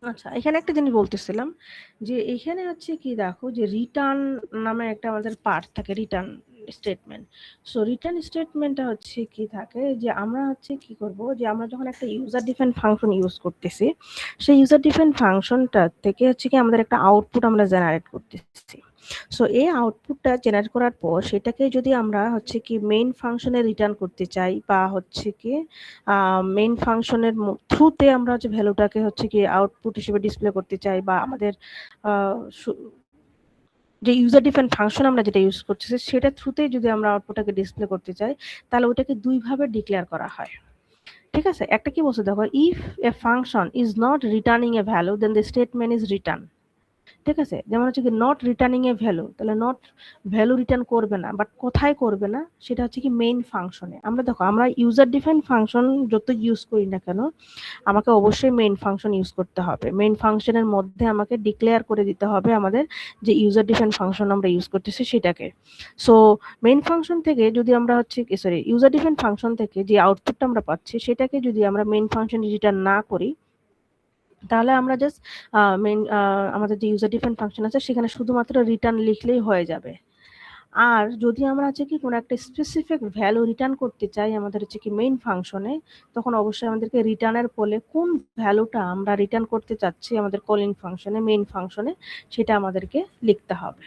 আচ্ছা, এখানে একটা জিনিস বলতেছিলাম যে এখানে হচ্ছে কি দেখো যে রিটার্ন নামে একটা আমাদের পার্ট থাকে, রিটার্ন স্টেটমেন্ট। সো রিটার্ন স্টেটমেন্টটা হচ্ছে কি থাকে যে আমরা হচ্ছে কি করব যে আমরা যখন একটা ইউজার ডিফাইন ফাংশন ইউজ করতেছি, সেই ইউজার ডিফাইন ফাংশনটা থেকে হচ্ছে কি আমাদের একটা আউটপুট আমরা জেনারেট করতেছি। সো এই আউটপুটটা জেনারেট করার পর সেটাকে যদি আমরা হচ্ছে কি মেইন ফাংশনে রিটার্ন করতে চাই বা হচ্ছে কি মেইন ফাংশনের থ্রুতে আমরা হচ্ছে ভ্যালুটাকে হচ্ছে কি আউটপুট হিসেবে ডিসপ্লে করতে চাই, বা আমাদের যে ইউজার ডিফাইন ফাংশন আমরা যেটা ইউজ করতেছি সেটা থ্রুতে যদি আমরা আউটপুটটাকে ডিসপ্লে করতে চাই, তাহলে ওটাকে দুইভাবে ডিক্লেয়ার করা হয়। ঠিক আছে, একটা কি বলছে দেখো, if a function is not returning a value then the statement is return. ঠিক আছে, যেমন হচ্ছে কি নট রিটার্নিং এ ভ্যালু, তাহলে নট ভ্যালু রিটার্ন করবে না, বাট কোথায় করবে না সেটা হচ্ছে কি মেইন ফাংশনে। আমরা দেখো আমরা ইউজার ডিফাইন ফাংশন যত ইউজ করি না কেন আমাকে অবশ্যই মেইন ফাংশন ইউজ করতে হবে। মেইন ফাংশনের মধ্যে আমাকে ডিক্লেয়ার করে দিতে হবে আমাদের যে ইউজার ডিফাইন ফাংশন আমরা ইউজ করতেছি সেটাকে। সো মেইন ফাংশন থেকে যদি আমরা হচ্ছে সরি ইউজার ডিফাইন ফাংশন থেকে যে আউটপুটটা আমরা পাচ্ছি সেটাকে যদি আমরা মেইন ফাংশন রিটার্ন না করি, তাহলে আমরা জাস্ট মেইন আমাদের যে ইউজার ডিফাইন ফাংশন আছে সেখানে শুধুমাত্র রিটার্ন লিখলেই হয়ে যাবে। আর যদি আমরা হচ্ছে কি কোনো একটা স্পেসিফিক ভ্যালু রিটার্ন করতে চাই আমাদের হচ্ছে কি মেইন ফাংশনে, তখন অবশ্যই আমাদেরকে রিটার্নের পরে কোন ভ্যালুটা আমরা রিটার্ন করতে চাচ্ছি আমাদের কলিং ফাংশনে মেইন ফাংশনে সেটা আমাদেরকে লিখতে হবে।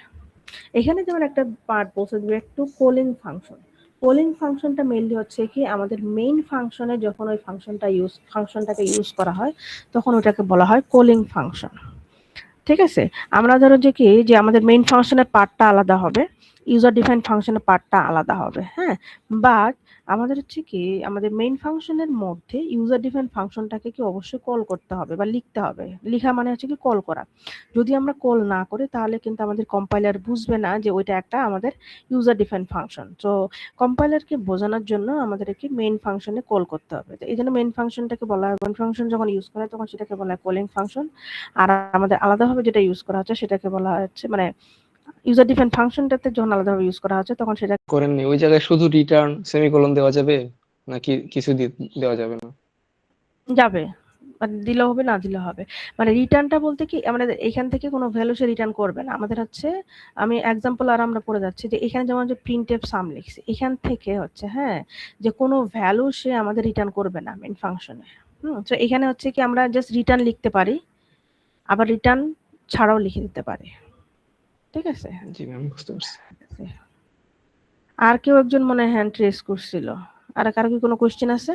এখানে যেমন একটা পার্ট বলছে back to calling function. Calling ফাংশনটা মেইনলি হচ্ছে কি আমাদের মেইন ফাংশনে যখন ওই ফাংশনটাকে ইউজ করা হয় তখন ওটাকে বলা হয় কলিং ফাংশন। ঠিক আছে, আমরা ধরো যে কি যে আমাদের মেইন ফাংশনের পার্টটা আলাদা হবে, ইউজার ডিফাইন ফাংশনের পার্টটা আলাদা হবে, হ্যাঁ, বাট আমাদের হচ্ছে কি আমাদের মেইন ফাংশনের মধ্যে ইউজার ডিফাইন ফাংশনটাকে কি অবশ্যই কল করতে হবে বা লিখতে হবে। লিখা মানে হচ্ছে কি কল করা। যদি আমরা কল না করি তাহলে কিন্তু আমাদের কম্পাইলার বুঝবে না যে ওইটা একটা আমাদের ইউজার ডিফাইন ফাংশন। তো কম্পাইলারকে বোঝানোর জন্য আমাদেরকে মেইন ফাংশনে কল করতে হবে। তো এই জন্য মেইন ফাংশনটাকে বলা হয়, মেইন ফাংশন যখন ইউজ করা হয় তখন সেটাকে বলা হয় কলিং ফাংশন। আর আমাদের আলাদাভাবে যেটা ইউজ করা হচ্ছে সেটাকে বলা হচ্ছে মানে ইউজার ডিফাইন ফাংশনটাতে যখন আলাদাভাবে ইউজ করা হচ্ছে তখন সেটা করেননি ওই জায়গায় শুধু রিটার্ন সেমিকোলন দেওয়া যাবে নাকি কিছু দেওয়া যাবে না? যাবে, মানে দিলেও হবে না দিলেও হবে। মানে রিটার্নটা বলতে কি আমাদের এখান থেকে কোনো ভ্যালু সে রিটার্ন করবে না। আমাদের হচ্ছে আমি এক্সাম্পল আর আমরা পড়ে যাচ্ছি যে এখানে যেমন যে প্রিন্টএফ সাম লিখছি, এখান থেকে হচ্ছে হ্যাঁ যে কোনো ভ্যালু সে আমাদের রিটার্ন করবে না মেইন ফাংশনে। তো এখানে হচ্ছে কি আমরা জাস্ট রিটার্ন লিখতে পারি, আবার রিটার্ন ছাড়াও লিখে দিতে পারি। ঠিক আছে, জি ম্যাম, বুঝতে পারছি। আর কেউ একজন মনে হয় হ্যান্ড রেজ করছিল, আর কারো কি কোনো কোশ্চেন আছে?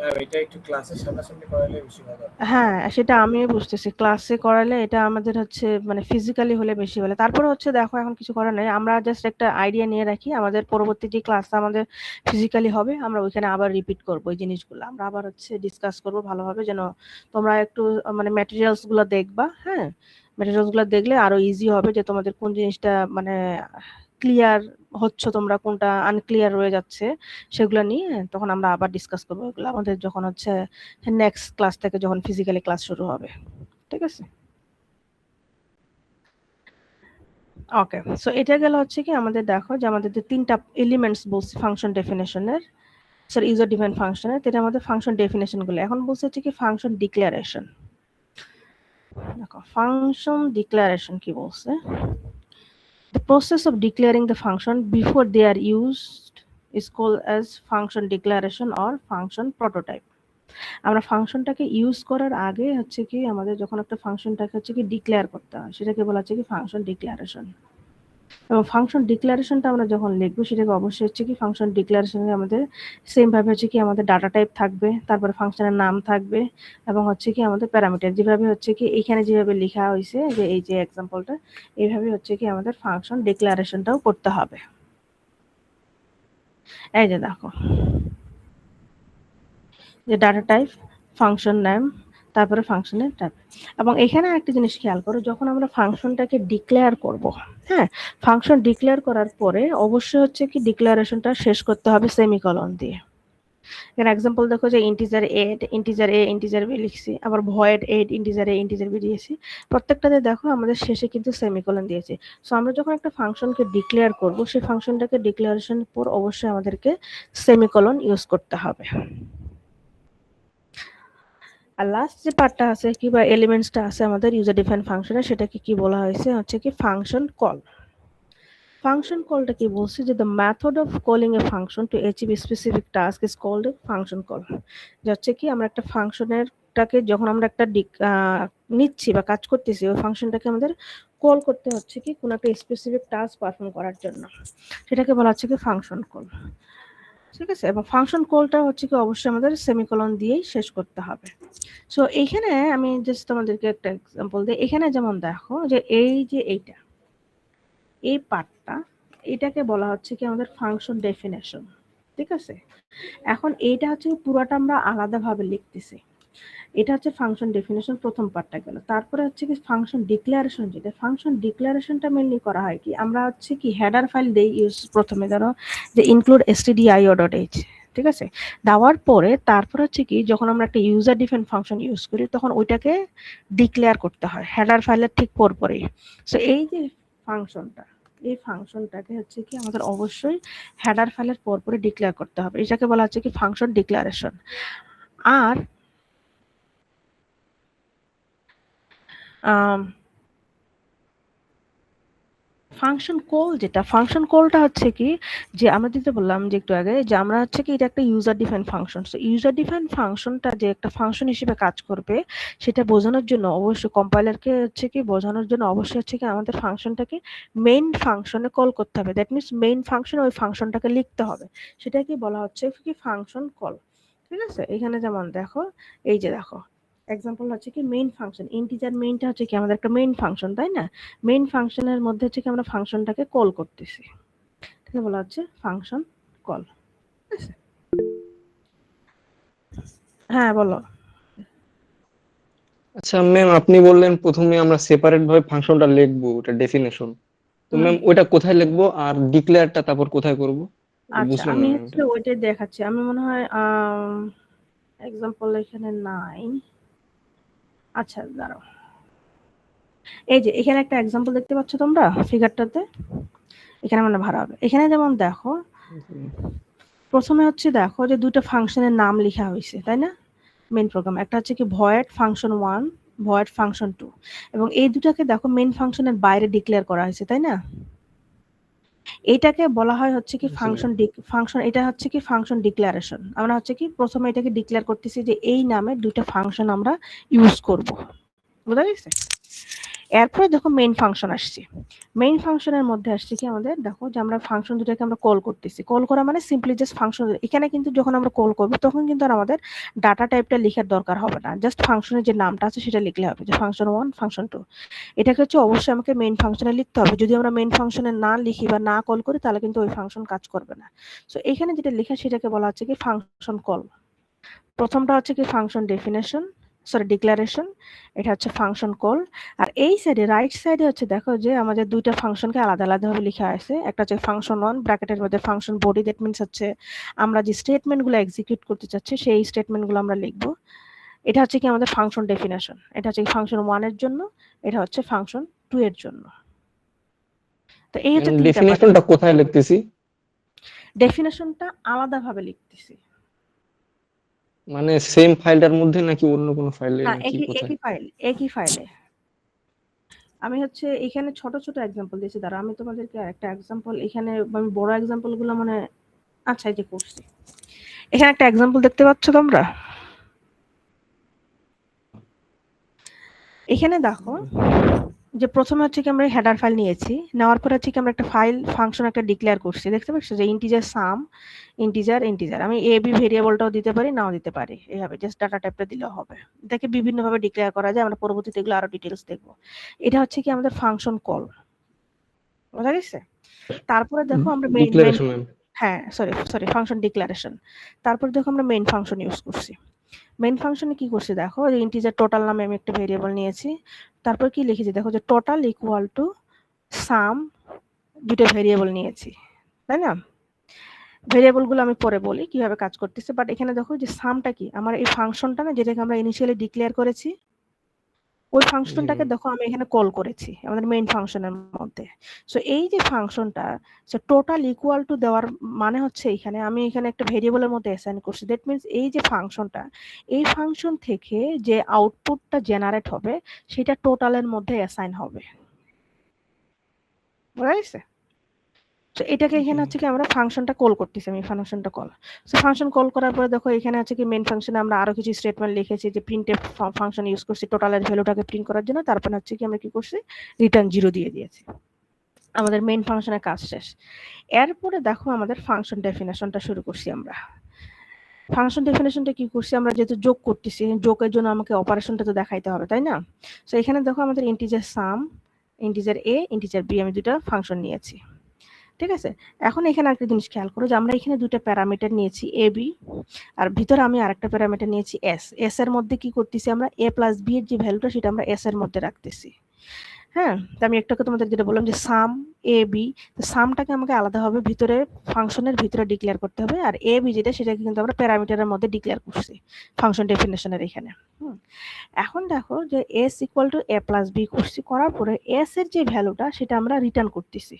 ম্যাম এটা একটু ক্লাসের সামনাসামনি করালে বেশি ভালো হয়। হ্যাঁ, সেটা আমিও বুঝতেছি। ক্লাসে করালে এটা আমাদের হচ্ছে মানে ফিজিক্যালি হলে বেশি ভালো। তারপরে হচ্ছে দেখো এখন কিছু করার নাই। আমরা জাস্ট একটা আইডিয়া নিয়ে রাখি। আমাদের পরবর্তী যে ক্লাসটা আমাদের ফিজিক্যালি হবে আমরা ওইখানে আবার রিপিট করব এই জিনিসগুলো। আমরা আবার হচ্ছে ডিসকাস করব ভালোভাবে যেন তোমরা একটু মানে ম্যাটেরিয়ালস গুলো দেখবা, হ্যাঁ? ম্যাটেরিয়ালস গুলো দেখলে আরো ইজি হবে যে তোমাদের কোন জিনিসটা মানে ক্লিয়ার হচ্ছে, তোমরা কোনটা আনক্লিয়ার রয়ে যাচ্ছে সেগুলো নিয়ে তখন আমরা আবার ডিসকাস করবো এগুলো আমাদের যখন হচ্ছে নেক্সট ক্লাস থেকে যখন ফিজিক্যালি ক্লাস শুরু হবে। ঠিক আছে, ওকে। সো এটা গেল হচ্ছে কি আমাদের দেখো যে আমাদের যে তিনটা এলিমেন্টস বলছি ফাংশন ডেফিনেশনের, স্যার ইউজার ডিফাইন ফাংশনের, এটা আমাদের ফাংশন ডেফিনেশন গুলো। এখন বলছে হচ্ছে কি ফাংশন ডিক্লারেশন। দেখো ফাংশন ডিক্লারেশন কি বলছে, the process of declaring the function before they are used is called as function declaration or function prototype. আমরা ফাংশনটাকে ইউজ করার আগে হচ্ছে কি আমাদের যখন একটা ফাংশনটাকে হচ্ছে কি ডিক্লেয়ার করতে হয় সেটাকে বলা হচ্ছে কি ফাংশন ডিক্লারেশন। এবং ফাংশন ডিক্লারেশনটা আমরা যখন লিখবো সেটাকে অবশ্যই হচ্ছে কি ফাংশন ডিক্লারেশনে আমাদের সেম ভাবে হচ্ছে কি আমাদের ডাটা টাইপ থাকবে, তারপরে ফাংশনের নাম থাকবে এবং হচ্ছে কি আমাদের প্যারামিটার যেভাবে হচ্ছে কি এখানে যেভাবে লেখা হয়েছে যে এই যে এক্সাম্পলটা এইভাবে হচ্ছে কি আমাদের ফাংশন ডিক্লারেশনটাও করতে হবে। এই যে দেখো যে ডাটা টাইপ, ফাংশন নেম, তারপরে ফাংশনের টাইপ। এবং এখানে একটা জিনিস খেয়াল করো, যখন আমরা ফাংশনটাকে ডিক্লেয়ার করব, হ্যাঁ, ফাংশন ডিক্লেয়ার করার পরে অবশ্যই হচ্ছে কি ডিক্লারেশনটা শেষ করতে হবে সেমিকলন দিয়ে। এখানে এক্সাম্পল দেখো যে ইন্টিজার এ ইন্টিজার বি লিখছি, আবার void integer A integer B দিয়েছি। প্রত্যেকটাতে দেখো আমাদের শেষে কিন্তু সেমিকোলন দিয়েছি। সো আমরা যখন একটা ফাংশনকে ডিক্লেয়ার করব, সেই ফাংশনটাকে ডিক্লারেশন পর অবশ্যই আমাদেরকে সেমিকোলন ইউজ করতে হবে। আর লাস্ট যে পার্টটা আছে কি বা এলিমেন্টসটা আছে আমাদের ইউজার ডিফাইন ফাংশনে, সেটাকে কি বলা হয়েছে হচ্ছে কি ফাংশন কল। ফাংশন কলটা কি বলছে যে the method of calling a function to achieve a specific task is called a function call. যে হচ্ছে কি আমরা একটা ফাংশনেরটাকে যখন আমরা একটা নিচ্ছি বা কাজ করতেছি, ওই ফাংশনটাকে আমাদের কল করতে হচ্ছে কি কোনো একটা স্পেসিফিক টাস্ক পারফর্ম করার জন্য, সেটাকে বলা হচ্ছে কি ফাংশন কল। ঠিক আছে, এবং ফাংশন কলটা হচ্ছে কি অবশ্যই আমাদের সেমিকোলন দিয়েই শেষ করতে হবে। সো এইখানে আমি জাস্ট তোমাদেরকে একটা এক্সাম্পল দিই। এখানে যেমন দেখো যে এইটা এই পার্টটা, এটাকে বলা হচ্ছে কি আমাদের ফাংশন ডেফিনেশন। ঠিক আছে, এখন এইটা হচ্ছে পুরোটা আমরা আলাদাভাবে লিখতেছি। এটা হচ্ছে ফাংশন ডেফিনেশন, প্রথম পার্টটা গেল। তারপরে হচ্ছে কি ফাংশন ডিক্লারেশন, যেটা ফাংশন ডিক্লারেশনটা মেনলি করা হয় কি আমরা হচ্ছে কি হেডার ফাইল দেই ইউজ প্রথমে, ধরো যে ইনক্লুড stdio.h। ঠিক আছে, দেওয়ার পরে তারপর হচ্ছে কি যখন আমরা একটা ইউজার ডিফাইন ফাংশন ইউজ করি তখন ওইটাকে ডিক্লেয়ার করতে হয় হেডার ফাইলের ঠিক পরপরই। সো এই যে ফাংশনটা, এই ফাংশনটাকে হচ্ছে কি আমাদের অবশ্যই হেডার ফাইলের পরপরই ডিক্লেয়ার করতে হবে, এটাকে বলা হচ্ছে কি ফাংশন ডিক্লারেশন। আর ফাংশন কল, যেটা ফাংশন কলটা হচ্ছে কি যে আমরা যেটা বললাম যে একটু আগে যে আমরা হচ্ছে কি এটা একটা user define function. So user define ফাংশনটা যে একটা ফাংশন হিসেবে কাজ করবে সেটা বোঝানোর জন্য অবশ্যই কম্পাইলারকে হচ্ছে কি বোঝানোর জন্য অবশ্যই হচ্ছে কি আমাদের ফাংশনটাকে মেইন ফাংশনে কল করতে হবে। দ্যাট মিনস মেইন ফাংশনে ওই ফাংশনটাকে লিখতে হবে, সেটাকে বলা হচ্ছে কি ফাংশন কল। ঠিক আছে, এখানে যেমন দেখো এই যে দেখো এক্সাম্পল হচ্ছে কি মেইন ফাংশন, ইন্টিজার মেইনটা হচ্ছে কি আমাদের একটা মেইন ফাংশন, তাই না? মেইন ফাংশনের মধ্যে হচ্ছে কি আমরা ফাংশনটাকে কল করতেছি, ঠিক বলা হচ্ছে ফাংশন কল। ঠিক আছে, হ্যাঁ বলো। আচ্ছা ম্যাম, আপনি বললেন প্রথমে আমরা সেপারেট ভাবে ফাংশনটা লিখবো, ওটা ডেফিনেশন। তো ম্যাম ওইটা কোথায় লিখবো আর ডিক্লেয়ারটা তারপর কোথায় করব? আচ্ছা বুঝলাম আমি না ম্যাম হচ্ছে এটা। ওইটাই দেখাচ্ছি। আমি মনে হয় এক্সাম্পল এখানে নাই। আচ্ছা দাঁড়াও, এই যে এখানে একটা এক্সাম্পল দেখতে পাচ্ছ তোমরা ফিগারটাতে, এখানে মানে ভাড়া হবে। এখানে যেমন দেখো প্রথমে হচ্ছে দেখো যে দুটো ফাংশনের নাম লেখা হয়েছে, তাই না? মেইন প্রোগ্রাম একটা হচ্ছে কি ভয়েড ফাংশন 1, ভয়েড ফাংশন 2, এবং এই দুটাকে দেখো মেইন ফাংশনের বাইরে ডিক্লেয়ার করা হয়েছে, তাই না? এটাকে বলা হয় হচ্ছে কি ফাংশন, এটা হচ্ছে কি ফাংশন ডিক্লারেশন। আমরা হচ্ছে কি প্রথমে এটাকে ডিক্লেয়ার করতেছি যে এই নামে দুটো ফাংশন আমরা ইউজ করব, বুঝা গেছে? এরপরে দেখো মেইন ফাংশন আসছে। মেইন ফাংশনের মধ্যে আসছে কি আমাদের দেখো যে আমরা ফাংশন দুটাকে আমরা কল করতেছি। কল করা মানে সিম্পলি জাস্ট ফাংশন। এখানে কিন্তু যখন আমরা কল করব তখন কিন্তু আর আমাদের ডাটা টাইপটা লেখার দরকার হবে না, জাস্ট ফাংশনের যে নামটা আছে সেটা লিখলে হবে, যে ফাংশন 1 ফাংশন 2। এটাকে হচ্ছে অবশ্যই আমাকে মেইন ফাংশনে লিখতে হবে। যদি আমরা মেইন ফাংশনে না লিখি বা না কল করি তাহলে কিন্তু ওই ফাংশন কাজ করবে না। সো এখানে যেটা লেখা সেটাকে বলা হচ্ছে কি ফাংশন কল। প্রথমটা হচ্ছে কি ফাংশন ডেফিনেশন, সরি ডিক্লারেশন, এটা হচ্ছে ফাংশন কল। আর এই সাইডে রাইট সাইডে হচ্ছে দেখো যে আমাদের দুইটা ফাংশনকে আলাদা আলাদাভাবে লেখা আছে। একটা হচ্ছে ফাংশন 1 ব্র্যাকেটের মধ্যে ফাংশন বডি, দ্যাট মিন্স হচ্ছে আমরা যে স্টেটমেন্টগুলো এক্সিকিউট করতে চাচ্ছি সেই স্টেটমেন্টগুলো আমরা লিখব। এটা হচ্ছে কি আমাদের ফাংশন ডেফিনেশন, এটা হচ্ছে ফাংশন 1 এর জন্য, এটা হচ্ছে ফাংশন 2 এর জন্য। তো এই হচ্ছে তিনটা পার্ট। ডেফিনেশনটা কোথায় লিখতেছি? ডেফিনেশনটা আলাদাভাবে লিখতেছি। মানে সেম ফাইলটার মধ্যে নাকি অন্য কোনো ফাইলে না, নাকি কোথায়? একই ফাইলে। আমি হচ্ছে এখানে ছোট ছোট এক্সাম্পল দিয়েছি, দাঁড়া আমি তোমাদেরকে একটা এক্সাম্পল, এখানে আমি বড় এক্সাম্পল গুলো মানে আচ্ছা এই যে করছি। এখানে একটা এক্সাম্পল দেখতে পাচ্ছ তোমরা, এখানে দেখো যে প্রথমে হচ্ছে কি আমরা হেডার ফাইল নিয়েছি, নেওয়ার পর হচ্ছে কি আমরা একটা ফাইল ফাংশন একটা ডিক্লেয়ার করছি, দেখতে পাচ্ছ যে ইন্টিজার সাম, ইন্টিজার। আমি এ বি ভেরিয়েবলটাও দিতে পারি, নাও দিতে পারি, এইভাবে জাস্ট ডাটা টাইপটা দিলেও হবে। এটাকে বিভিন্ন ভাবে ডিক্লেয়ার করা যায়, আমরা পরবর্তীতে এগুলো আরো ডিটেইলস দেখবো। এটা হচ্ছে কি আমাদের ফাংশন কল, বুঝা গেছে? তারপরে দেখো আমরা মেইন ডিক্লারেশন ম্যাম। হ্যাঁ সরি ফাংশন ডিক্লারেশন। তারপর দেখো আমরা মেইন ফাংশন ইউজ করছি। মেইন ফাংশনে কি করছি দেখো, যে ইন্টিজার টোটাল নামে আমি একটা ভেরিয়েবল নিয়েছি, তারপর কি লিখেছি দেখো যে টোটাল ইকুয়াল টু সাম, দুটো ভেরিয়েবল নিয়েছি, তাই না? ভেরিয়েবল গুলো আমি পরে বলি কিভাবে কাজ করতেছে, বাট এখানে দেখো যে সামটা কি, আমার এই ফাংশনটা না যেটাকে আমরা ইনিশিয়ালি ডিক্লেয়ার করেছি, ওই ফাংশনটাকে দেখো আমি এখানে কল করেছি আমাদের মেইন ফাংশনের মধ্যে। সো এই যে ফাংশনটা টোটাল ইকুয়াল টু দেওয়ার মানে হচ্ছে এখানে আমি এখানে একটা ভেরিয়েবলের মধ্যে অ্যাসাইন করছি, দ্যাট মিন্স এই যে ফাংশনটা, এই ফাংশন থেকে যে আউটপুটটা জেনারেট হবে সেটা টোটালের মধ্যে অ্যাসাইন হবে, বুঝা গেছে? তো এটাকে এখানে হচ্ছে কি আমরা ফাংশনটা কল করতেছি, আমি ফাংশনটা কল। সো ফাংশন কল করার পরে দেখো এখানে আছে কি মেইন ফাংশনে আমরা আরো কিছু স্টেটমেন্ট লিখেছি, যে প্রিন্টএফ ফাংশন ইউজ করছি টোটালের ভ্যালুটাকে প্রিন্ট করার জন্য, তারপর হচ্ছে কি আমরা কি করছি রিটার্ন 0 দিয়ে দিয়েছি। আমাদের মেইন ফাংশনের কাজ শেষ। এরপরে দেখো আমাদের ফাংশন ডেফিনেশনটা শুরু করছি আমরা। ফাংশন ডেফিনেশনটা কি করছি আমরা, যেহেতু যোগ করতেছি, যোগের জন্য আমাকে অপারেশনটা তো দেখাইতে হবে, তাই না? সো এখানে দেখো আমাদের integer some, integer A, integer B, আমি দুটো ফাংশন নিয়েছি, ঠিক আছে? এখন এখানে একটা জিনিস খেয়াল করো যে আমরা এখানে দুটো প্যারামিটার নিয়েছি এ বি, আর ভিতরে আমি আরেকটা প্যারামিটার নিয়েছি এস। এস এর মধ্যে কি করতেছি আমরা, এ প্লাস বি এর যে ভ্যালুটা সেটা আমরা এস এর মধ্যে রাখতেছি। হ্যাঁ, তো আমি একটাকে তোমাদের যেটা বললাম যে সাম এ বি, তো সামটাকে আমাকে আলাদাভাবে ভিতরে ফাংশনের ভিতরে ডিক্লেয়ার করতে হবে, আর এ বি যেটা সেটাকে কিন্তু আমরা প্যারামিটারের মধ্যে ডিক্লেয়ার করছি ফাংশন ডেফিনেশনের এখানে। এখন দেখো যে S equal to A plus B করছি, করার পরে এস এর যে ভ্যালুটা সেটা আমরা রিটার্ন করতেছি।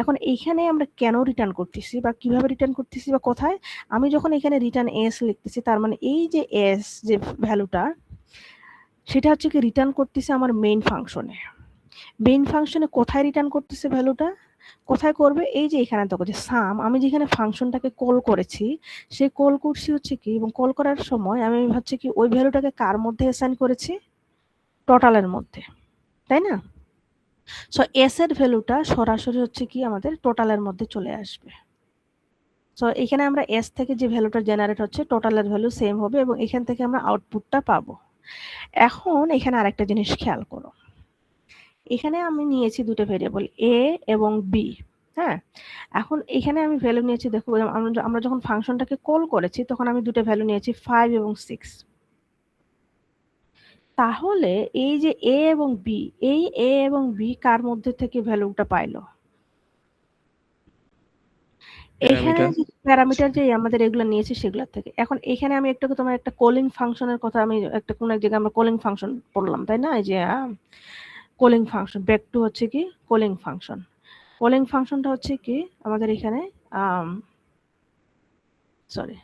এখন এইখানে আমরা কেন রিটার্ন করতেছি বা কিভাবে রিটার্ন করতেছি বা কোথায়, আমি যখন এখানে রিটার্ন এস লিখতেছি তার মানে এই যে এস যে ভ্যালুটা সেটা হচ্ছে কি রিটার্ন করতেছে আমার মেইন ফাংশনে। মেইন ফাংশনে কোথায় রিটার্ন করতেছে ভ্যালুটা, কোথায় করবে, এই যে এখানে দেখো যে সাম, আমি যেখানে ফাংশনটাকে কল করেছি সেই কল করছি হচ্ছে কি, এবং কল করার সময় আমি হচ্ছে কি ওই ভ্যালুটাকে কার মধ্যে অ্যাসাইন করেছি, টোটালের মধ্যে, তাই না? সো এস এর ভ্যালুটা সরাসরি হচ্ছে কি আমাদের টোটালের মধ্যে চলে আসবে। সো এখানে আমরা এস থেকে যে ভ্যালুটা জেনারেট হচ্ছে টোটালের ভ্যালু সেম হবে, এবং এখান থেকে আমরা আউটপুটটা পাবো। এখন এখানে আরেকটা জিনিস খেয়াল করো, এখানে আমি নিয়েছি দুটো ভেরিয়েবল এ এবং বি। হ্যাঁ, এখন এখানে আমি ভ্যালু নিয়েছি, দেখো আমরা যখন ফাংশনটাকে কল করেছি তখন আমি দুটো ভ্যালু নিয়েছি 5 এবং 6। তাহলে এই যে এ এবং বি, এই এ এবং বি কার মধ্যে থেকে ভ্যালুটা পাইলো, এখানে প্যারামিটার। যে প্যারামিটার যে আমাদের এগুলো নিয়েছি সেগুলোর থেকে। এখন এখানে আমি একটু তোমার একটা কলিং ফাংশনের কথা, আমি একটা কোন এক জায়গায় আমরা কলিং ফাংশন পড়লাম, তাই না? এই যে কলিং ফাংশন, ব্যাক টু হচ্ছে কি কলিং ফাংশন। কলিং ফাংশনটা হচ্ছে কি আমাদের এখানে সরি,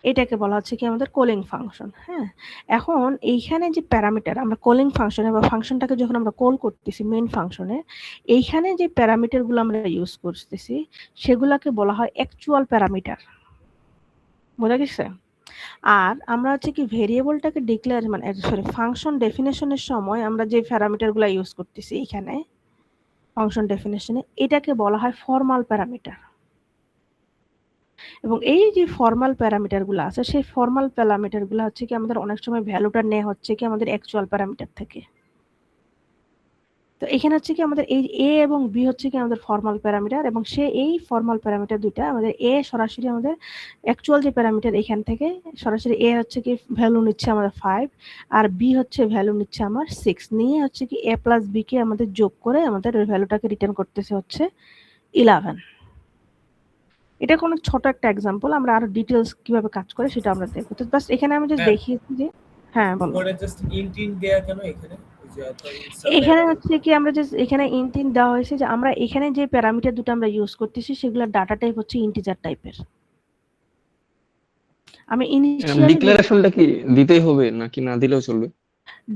এটাকে বলা হচ্ছে কি আমাদের কলিং ফাংশন। হ্যাঁ, এখন এইখানে যে প্যারামিটার আমরা কলিং ফাংশনে বা ফাংশনটাকে যখন আমরা কল করতেছি মেইন ফাংশনে, এইখানে যে প্যারামিটারগুলো আমরা ইউজ করতেছি সেগুলোকে বলা হয় অ্যাকচুয়াল প্যারামিটার, বোঝা গেছে? আর আমরা হচ্ছে কি ভেরিয়েবলটাকে ডিক্লেয়ার মানে সরি ফাংশন ডেফিনেশনের সময় আমরা যে প্যারামিটারগুলো ইউজ করতেছি এখানে ফাংশন ডেফিনেশনে, এটাকে বলা হয় ফর্মাল প্যারামিটার। এবং এই যে ফর্মাল প্যারামিটারগুলো আছে সেই ফর্মাল প্যারামিটারগুলো হচ্ছে কি আমাদের অনেক সময় ভ্যালুটা নেওয়া হচ্ছে কি আমাদের অ্যাকচুয়াল প্যারামিটার থেকে। তো এখানে হচ্ছে কি আমাদের এই এ এবং বি হচ্ছে কি আমাদের ফর্মাল প্যারামিটার, এবং সে এই ফর্মাল প্যারামিটার দুইটা আমাদের এ সরাসরি আমাদের অ্যাকচুয়াল যে প্যারামিটার এখান থেকে সরাসরি এ হচ্ছে কি ভ্যালু নিচ্ছে আমাদের 5, আর বি হচ্ছে ভ্যালু নিচ্ছে আমার 6, নিয়ে হচ্ছে কি এ প্লাস বি কে আমাদের যোগ করে আমাদের ওই ভ্যালুটাকে রিটার্ন করতেছে হচ্ছে 11। এটা কোনো ছোট একটা এক্সাম্পল, আমরা আরো ডিটেইলস কিভাবে কাজ করে সেটা আমরা দেখব। তো বাস এখানে আমি জাস্ট হ্যাঁ। দেখিয়েছি যে হ্যাঁ বলো। পরে জাস্ট ইন্ট দেয়া কেন এখানে, ওই যে এত এখানে হচ্ছে কি আমরা জাস্ট এখানে ইন্ট দেওয়া হয়েছে যে আমরা এখানে যে প্যারামিটার দুটো আমরা ইউজ করতেছি সেগুলোর ডাটা টাইপ হচ্ছে ইন্টিজার টাইপের। আমি ইনিশিয়ালি ডিক্লারেশনটা কি দিতেই হবে নাকি না দিলেও চলবে?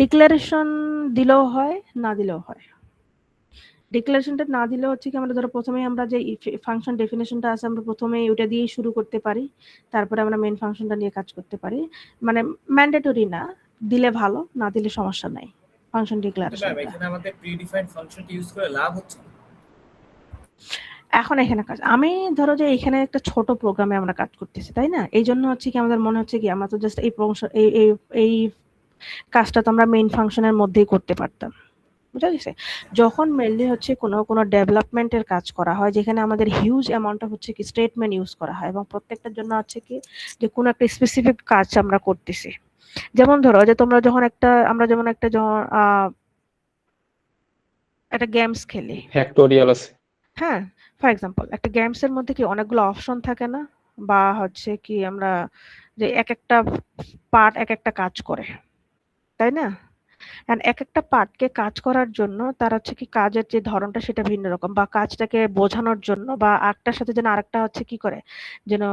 ডিক্লারেশন দিলেও হয় না দিলেও হয়। ডিক্লারেশনটা না দিলে হচ্ছে কি আমরা ধরো প্রথমে আমরা যে ফাংশন ডেফিনেশনটা আছে আমরা প্রথমে ওটা দিয়েই শুরু করতে পারি, তারপরে আমরা মেইন ফাংশনটা নিয়ে কাজ করতে পারি। মানে ম্যান্ডেটরি না, দিলে ভালো, না দিলে সমস্যা নাই ফাংশন ডিক্লারেশন। এখানে আমাদের প্রিডিফাইন্ড ফাংশনটি ইউজ করে লাভ হচ্ছে না। এখন এখানে কাজ, আমি ধরো যে এখানে একটা ছোট প্রোগ্রামে আমরা কাজ করতেছি, তাই না? এই জন্য হচ্ছে কি আমাদের মনে হচ্ছে কি আমরা তো জাস্ট এই কাজটা তো আমরা মেইন ফাংশনের মধ্যেই করতে পারতাম, বুঝা গেছে? যখন মেনলি হচ্ছে কোনো ডেভেলপমেন্টের কাজ করা হয় যেখানে আমাদের হিউজ অ্যামাউন্ট হচ্ছে কি স্টেটমেন্ট ইউজ করা হয়, এবং প্রত্যেকটার জন্য হচ্ছে কি যে কোনো একটা স্পেসিফিক কাজ আমরা করতেছি। যেমন ধরো যে তোমরা যখন আমরা যেমন একটা গেমস খেলি, ফ্যাক্টোরিয়াল আছে। হ্যাঁ, ফর এক্সাম্পল একটা গেমস এর মধ্যে কি অনেকগুলো অপশন থাকে না, বা হচ্ছে কি আমরা যে এক একটা পার্ট এক একটা কাজ করে, তাই না? এন্ড এক একটা পার্টকে কাজ করার জন্য তার হচ্ছে কি কাজের যে ধরনটা সেটা ভিন্ন রকম, বা কাজটাকে বোঝানোর জন্য বা একটার সাথে যেন আরেকটা হচ্ছে কি করে যেন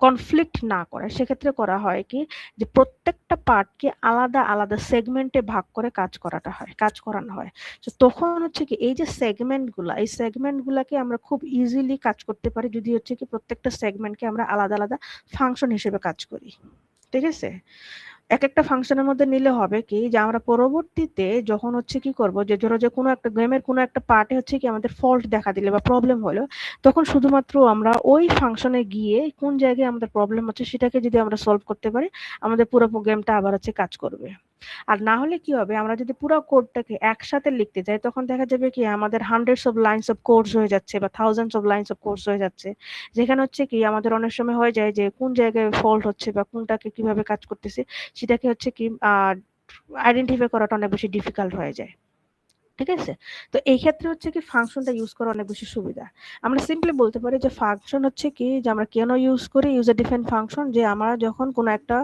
কনফ্লিক্ট না করে, সেক্ষেত্রে করা হয় কি যে প্রত্যেকটা পার্টকে আলাদা আলাদা সেগমেন্টে ভাগ করে কাজ করানো হয়। তো তখন হচ্ছে কি এই যে এই সেগমেন্টগুলাকে আমরা খুব ইজিলি কাজ করতে পারি যদি হচ্ছে কি প্রত্যেকটা সেগমেন্টকে আমরা আলাদা আলাদা ফাংশন হিসেবে কাজ করি। ঠিক আছে? একেকটা ফাংশনের মধ্যে নিলে হবে কি যে আমরা পরবর্তীতে যখন হচ্ছে কি করব যে ধরো যে কোনো একটা গেমের কোনো একটা পার্টে হচ্ছে কি আমাদের ফল্ট দেখা দিলে বা প্রবলেম হলো, তখন শুধুমাত্র আমরা ওই ফাংশনে গিয়ে কোন জায়গায় আমাদের প্রবলেম হচ্ছে সেটাকে যদি আমরা সলভ করতে পারি, আমাদের পুরো গেমটা আবার হচ্ছে কাজ করবে। আর না হলে কি হবে, আমরা যদি পুরো কোডটাকে একসাথে লিখতে যাই তখন দেখা যাবে কি আমাদের hundreds of lines of codes হয়ে যাচ্ছে বা thousands of lines of codes হয়ে যাচ্ছে, যেখানে হচ্ছে কি আমাদের অনেক সময় হয়ে যায় যে কোন জায়গায় ফল্ট হচ্ছে বা কোনটাকে কিভাবে কাজ করতেছে সেটাকে হচ্ছে কি আইডেন্টিফাই করাটা অনেক বেশি ডিফিকাল্ট হয়ে যায়। ঠিক আছে? তো এই ক্ষেত্রে হচ্ছে কি ফাংশনটা ইউজ করা অনেক বেশি সুবিধা। আমরা সিম্পলি বলতে পারি যে ফাংশন হচ্ছে কি যে আমরা কেন ইউজ করি ইউজার ডিফাইন্ড ফাংশন, যে আমরা যখন কোনো একটা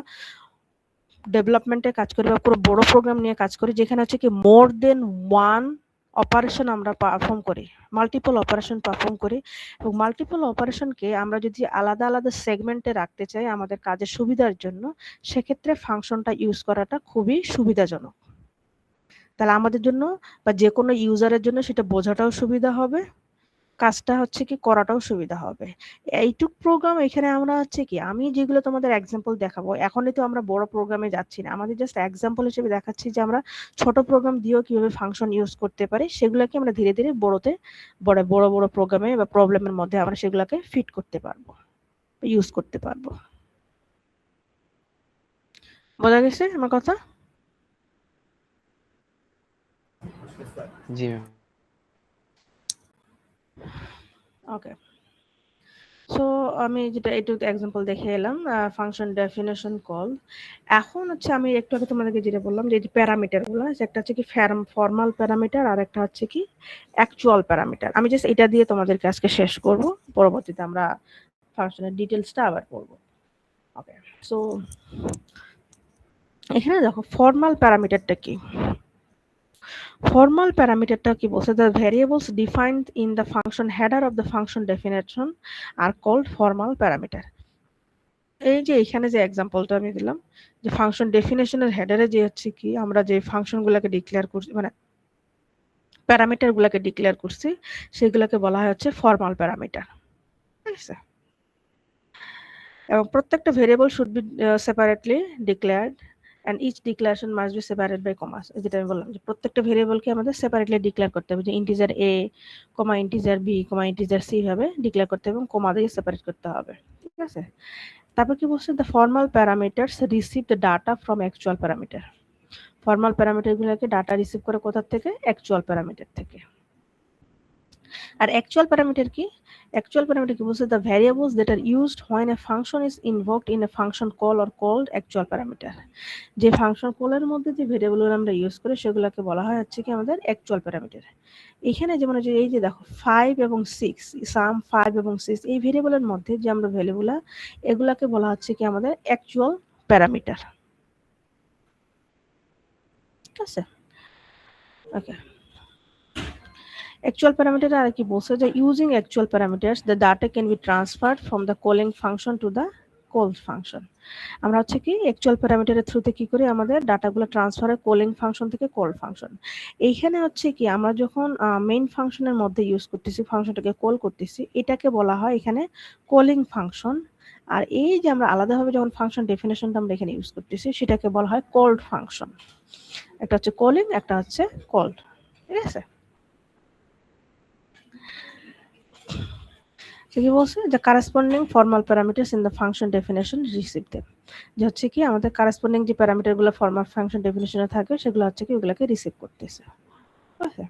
ডেভেলপমেন্টে কাজ করি বা পুরো বড় প্রোগ্রাম নিয়ে কাজ করি যেখানে হচ্ছে কি মোর দেন ওয়ান অপারেশন আমরা পারফর্ম করি, মাল্টিপল অপারেশন পারফর্ম করি, এবং মাল্টিপল অপারেশনকে আমরা যদি আলাদা আলাদা সেগমেন্টে রাখতে চাই আমাদের কাজের সুবিধার জন্য, সেক্ষেত্রে ফাংশনটা ইউজ করাটা খুবই সুবিধাজনক। তাহলে আমাদের জন্য বা যে কোনো ইউজারের জন্য সেটা বোঝাটাও সুবিধা হবে, কাজটা হচ্ছে কি করাটাও সুবিধা হবে। এইটুক প্রোগ্রাম এখানে আমরা হচ্ছে কি আমি যেগুলো তোমাদের এক্সাম্পল দেখাবো, এখনই তো আমরা বড় প্রোগ্রামে যাচ্ছি না, আমাদের জাস্ট এক্সাম্পল হিসেবে দেখাচ্ছি যে আমরা ছোট প্রোগ্রাম দিয়েও কিভাবে ফাংশন ইউজ করতে পারি, সেগুলোকে আমরা ধীরে ধীরে বড় বড় প্রোগ্রামে বা প্রবলেমের মধ্যে আমরা সেগুলোকে ফিট করতে পারবো, ইউজ করতে পারবো। বোঝা গেছে আমার কথা? জি ম্যাম। ওকে, সো আমি যেটা একটু এক্সাম্পল দেখে এলাম ফাংশন ডেফিনেশন কল। এখন হচ্ছে আমি একটু আগে তোমাদেরকে যেটা বললাম যে প্যারামিটার গুলো, একটা হচ্ছে কি ফর্মাল প্যারামিটার আর একটা হচ্ছে কি অ্যাকচুয়াল প্যারামিটার। আমি জাস্ট এটা দিয়ে তোমাদেরকে আজকে শেষ করব, পরবর্তীতে আমরা ফাংশনের ডিটেলসটা আবার পড়বো। ওকে, সো এখানে দেখো ফর্মাল প্যারামিটারটা কি। ফর্মাল প্যারামিটারটা কি বলছে, the variables defined in the function header of the function definition are called formal parameter। এই যে এখানে যে এক্সাম্পলটা আমি দিলাম যে ফাংশন ডেফিনেশনের হেডারে যে হচ্ছে কি আমরা যে ফাংশন গুলাকে ডিক্লেয়ার করছি মানে প্যারামিটার গুলাকে ডিক্লেয়ার করছি সেগুলোকে বলা হয় হচ্ছে ফর্মাল প্যারামিটার। ঠিক আছে? এবং প্রত্যেকটা variable should be separately declared and each declaration must be separated by commas। যেটা আমি বললাম যে প্রত্যেকটা ভেরিয়েবলকে আমাদের সেপারেটলি ডিক্লেয়ার করতে হবে, যে integer a, integer b, integer c ভাবে ডিক্লেয়ার করতে হবে এবং কমা দিয়ে সেপারেট করতে হবে। ঠিক আছে? তারপর কি বলছে, the formal parameters receive the data from actual parameter। Formal parameter গুলোকে ডাটা রিসিভ করে কোথা থেকে? অ্যাকচুয়াল প্যারামিটার থেকে। আর অ্যাকচুয়াল প্যারামিটার কি? অ্যাকচুয়াল প্যারামিটার কি বলছে, the variables that are used when a function is invoked in a function call or called actual parameter। যে function কলের মধ্যে যে ভেরিয়েবলগুলো আমরা ইউজ করি সেগুলোকে বলা হয় হচ্ছে কি আমাদের অ্যাকচুয়াল প্যারামিটার। এখানে যেমন এই যে দেখো 5 এবং 6, সাম 5 এবং 6 এই ভেরিয়েবলের মধ্যে যে আমরা ভ্যালুগুলা এগুলাকে বলা হচ্ছে কি আমাদের অ্যাকচুয়াল প্যারামিটার। ঠিক আছে? ওকে, actual parameter আর কি বলছে যে using actual parameters the data can be transferred from the calling function to the called function। আমরা হচ্ছে কি অ্যাকচুয়াল প্যারামিটারের থ্রুতে কি করি আমাদের ডাটাগুলো ট্রান্সফার হয় কলিং ফাংশন থেকে কল ফাংশন। এইখানে হচ্ছে কি আমরা যখন মেইন ফাংশনের মধ্যে ইউজ করতেছি ফাংশনটাকে কল করতেছি এটাকে বলা হয় এখানে কলিং ফাংশন। আর এই যে আমরা আলাদাভাবে যখন ফাংশন ডেফিনেশনটা আমরা এখানে ইউজ করতেছি সেটাকে বলা হয় কল্ড ফাংশন। একটা হচ্ছে কলিং, একটা হচ্ছে কল্ড। ঠিক আছে? কি বলছে যে corresponding formal parameters in the function definition receive them, যে হচ্ছে কি আমাদের কারেসপন্ডিং যে প্যারামিটারগুলো ফর্মাল ফাংশন ডেফিনেশনে থাকে সেগুলো হচ্ছে কি ওগুলোকে রিসিভ করতেছে। ওকে,